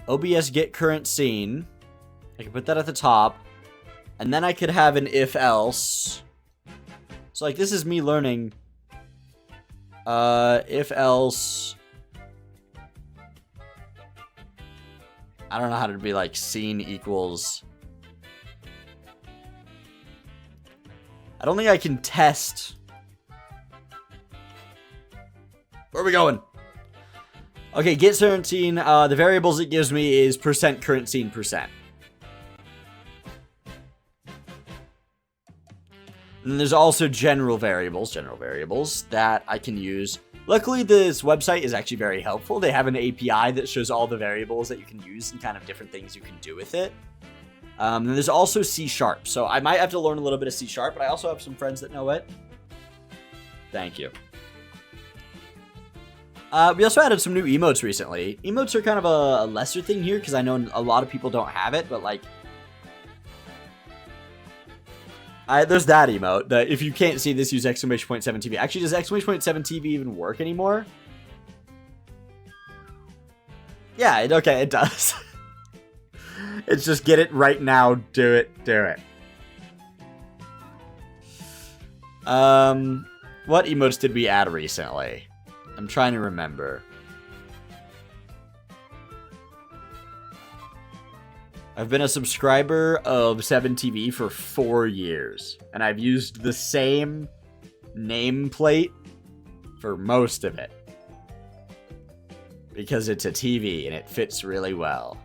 OBS get current scene. I can put that at the top. And then I could have an if else. So, like, this is me learning. If else. I don't know how to be like scene equals. I don't think I can test. Where are we going? Okay, get current scene. The variables it gives me is percent current scene percent. And then there's also general variables that I can use. Luckily, this website is actually very helpful. They have an API that shows all the variables that you can use and kind of different things you can do with it. And there's also C#. So I might have to learn a little bit of C#, but I also have some friends that know it. Thank you. We also added some new emotes recently. Emotes are kind of a lesser thing here because I know a lot of people don't have it, but like... there's that emote. That if you can't see this, use exclamation point 7 TV. Actually, does exclamation point 7 TV even work anymore? Yeah, okay, it does. It's just get it right now, do it. What emotes did we add recently? I'm trying to remember. I've been a subscriber of 7TV for 4 years, and I've used the same nameplate for most of it. Because it's a TV, and it fits really well.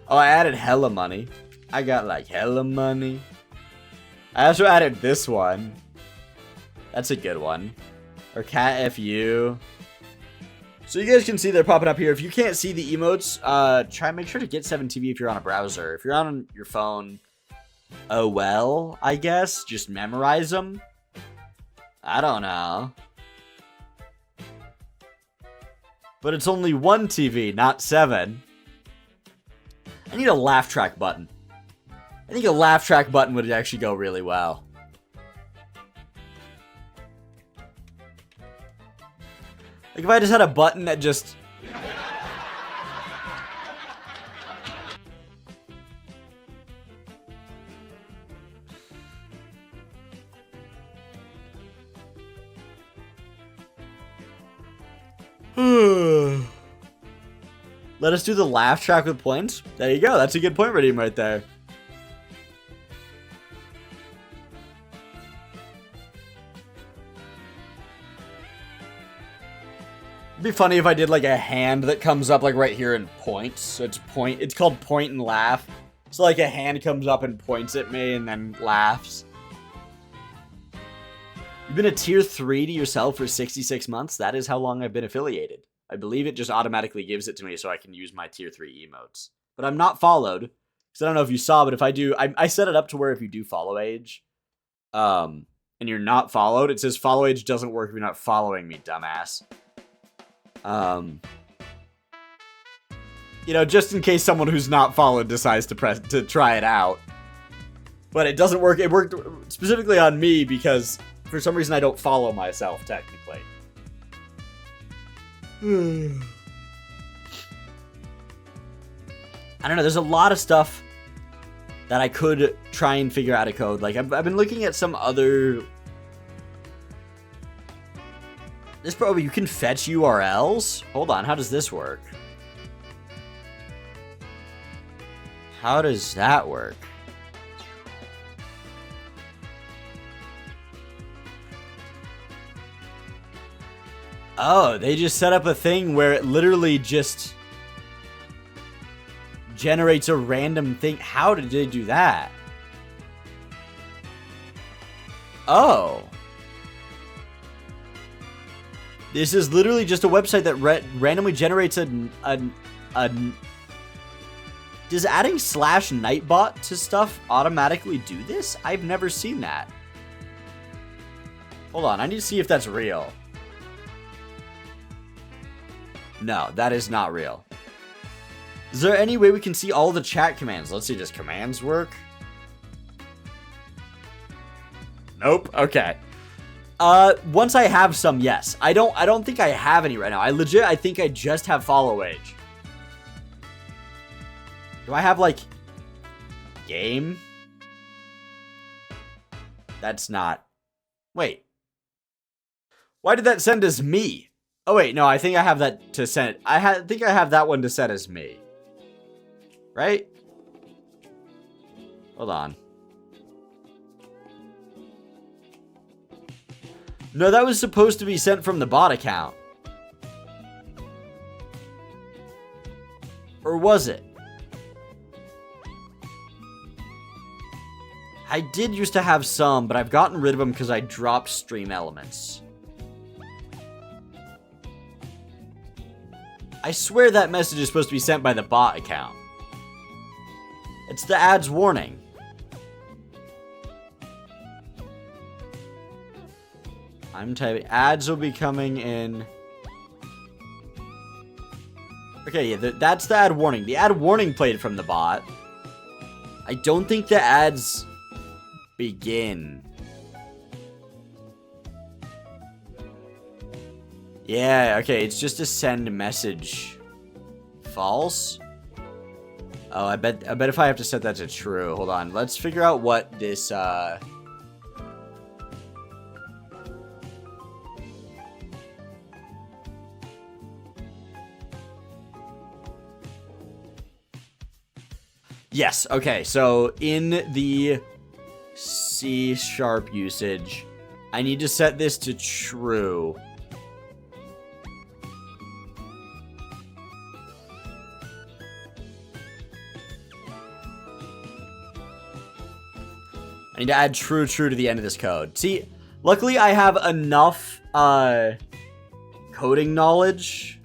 Oh, I added hella money. I got, like, hella money. I also added this one. That's a good one. Or Cat FU. So you guys can see they're popping up here. If you can't see the emotes, try and make sure to get 7TV if you're on a browser. If you're on your phone, oh well, I guess. Just memorize them. I don't know. But it's only one TV, not 7. I need a laugh track button. I think a laugh track button would actually go really well. Like, if I just had a button that just... Let us do the laugh track with points. There you go. That's a good point redeem right there. It'd be funny if I did like a hand that comes up like right here and points. So it's called point and laugh. So like a hand comes up and points at me and then laughs. You've been a tier 3 to yourself for 66 months. That is how long I've been affiliated. I believe it just automatically gives it to me so I can use my tier 3 emotes. But I'm not followed. Because I don't know if you saw, but if I do, I set it up to where if you do follow Age, and you're not followed, it says follow Age doesn't work if you're not following me, dumbass. You know, just in case someone who's not followed decides to try it out. But it doesn't work. It worked specifically on me because for some reason I don't follow myself technically. I don't know. There's a lot of stuff that I could try and figure out a code. Like I've been looking at some other. This probably you can fetch URLs. Hold on, how does this work? How does that work? Oh, they just set up a thing where it literally just generates a random thing. How did they do that? Oh. This is literally just a website that randomly generates a... Does adding /Nightbot to stuff automatically do this? I've never seen that. Hold on, I need to see if that's real. No, that is not real. Is there any way we can see all the chat commands? Let's see, does commands work? Nope, okay. Once I have some, yes. I don't think I have any right now. I think I just have follow Age. Do I have, like, game? That's not... Wait. Why did that send as me? Oh, wait, no, I think I have that to send... I think I have that one to set as me. Right? Hold on. No, that was supposed to be sent from the bot account. Or was it? I did used to have some, but I've gotten rid of them because I dropped Stream Elements. I swear that message is supposed to be sent by the bot account. It's the ads warning. I'm typing. Ads will be coming in. Okay, yeah, that's the ad warning. The ad warning played from the bot. I don't think the ads begin. Yeah, okay, it's just a send message. False? Oh, I bet if I have to set that to true. Hold on, let's figure out what this, I Yes, okay, so in the C# usage, I need to set this to true. I need to add true to the end of this code. See, luckily I have enough coding knowledge.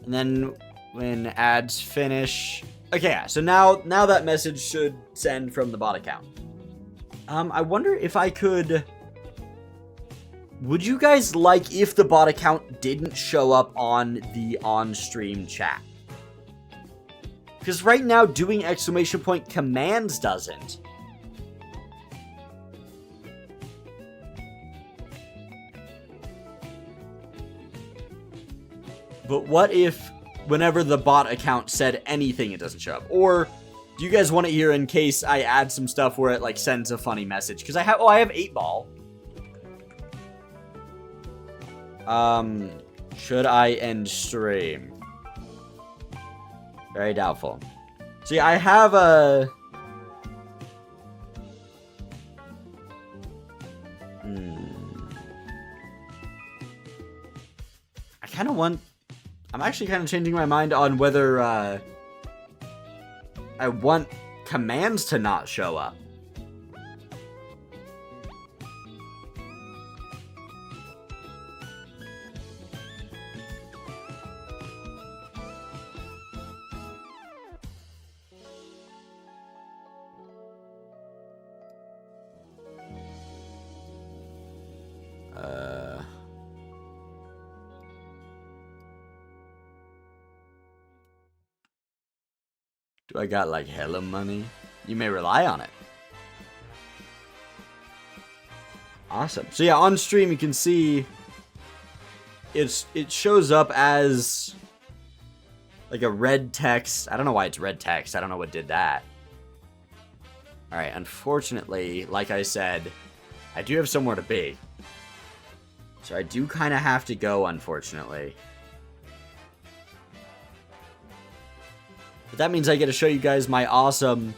And then when ads finish. Okay, yeah, so now that message should send from the bot account. I wonder if I could... Would you guys like if the bot account didn't show up on the on-stream chat? Because right now, doing exclamation point commands doesn't. But what if, whenever the bot account said anything, it doesn't show up? Or do you guys want it here in case I add some stuff where it like sends a funny message? Because I have 8-ball. Should I end stream? Very doubtful. See, I have a... I kind of want... I'm actually kind of changing my mind on whether, I want commands to not show up. Do I got like hella money? You may rely on it. Awesome. So yeah, on stream you can see it shows up as like a red text. I don't know why it's red text. I don't know what did that. Alright, unfortunately, like I said, I do have somewhere to be. So I do kind of have to go, unfortunately. But that means I get to show you guys my awesome...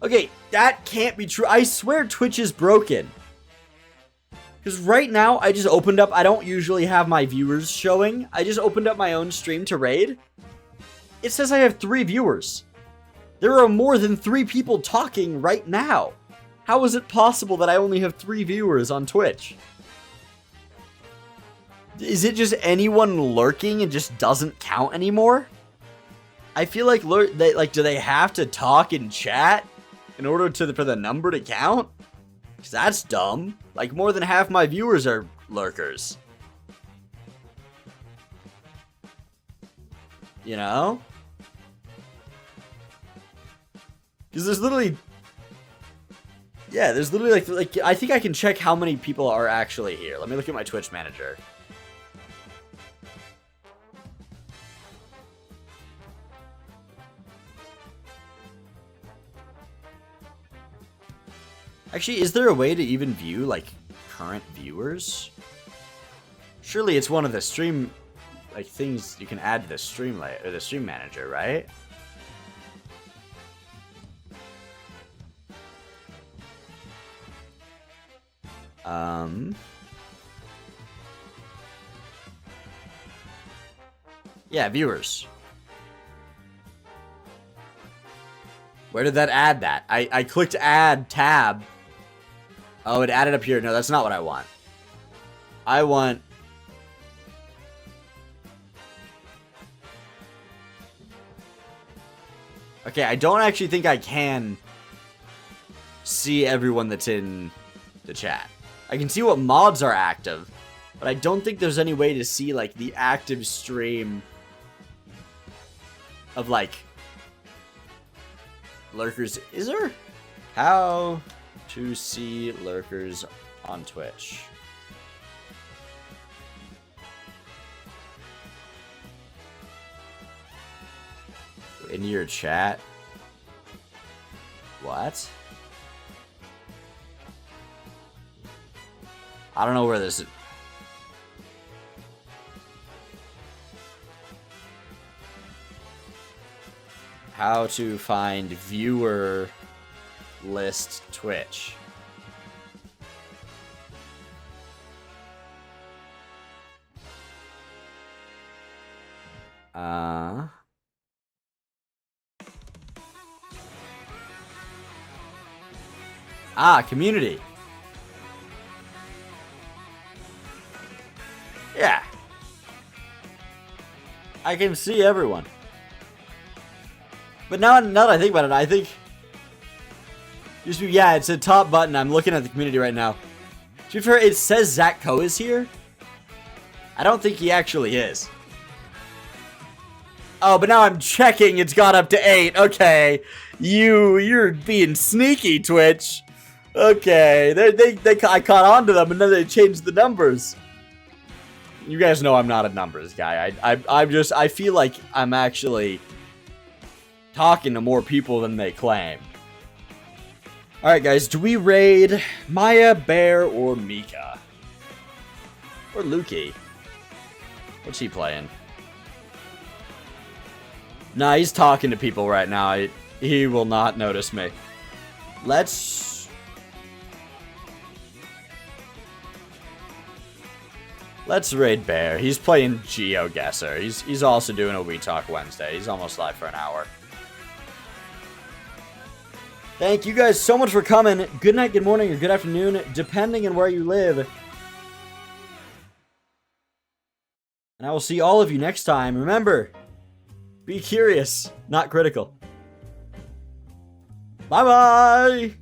Okay, that can't be true. I swear Twitch is broken. Because right now, I just opened up... I don't usually have my viewers showing. I just opened up my own stream to raid. It says I have 3 viewers. There are more than 3 people talking right now. How is it possible that I only have 3 viewers on Twitch? Is it just anyone lurking and just doesn't count anymore? I feel like do they have to talk and chat in order for the number to count? Cause that's dumb. Like more than half my viewers are lurkers. You know? Cause there's literally like I think I can check how many people are actually here. Let me look at my Twitch manager. Actually, is there a way to even view, like, current viewers? Surely it's one of the stream, like, things you can add to the stream or the stream manager, right? Yeah, viewers. Where did that add that? I clicked add tab. Oh, it added up here. No, that's not what I want. I want... Okay, I don't actually think I can see everyone that's in the chat. I can see what mods are active, but I don't think there's any way to see, like, the active stream of, like, lurkers. Is there? How to see lurkers on Twitch. In your chat? What? I don't know where this is. How to find viewer list Twitch. Community. Yeah. I can see everyone. But now that I think about it, I think... Yeah, it's a top button. I'm looking at the community right now. To be fair, it says Zach Coe is here. I don't think he actually is. Oh, but now I'm checking. It's got up to 8. Okay. You're being sneaky, Twitch. Okay. I caught on to them, and then they changed the numbers. You guys know I'm not a numbers guy. I feel like I'm actually talking to more people than they claim. Alright guys, do we raid Maya, Bear, or Mika? Or Lukey? What's he playing? Nah, he's talking to people right now. He will not notice me. Let's raid Bear. He's playing GeoGuessr. He's also doing a We Talk Wednesday. He's almost live for an hour. Thank you guys so much for coming. Good night, good morning, or good afternoon, depending on where you live. And I will see all of you next time. Remember, be curious, not critical. Bye-bye!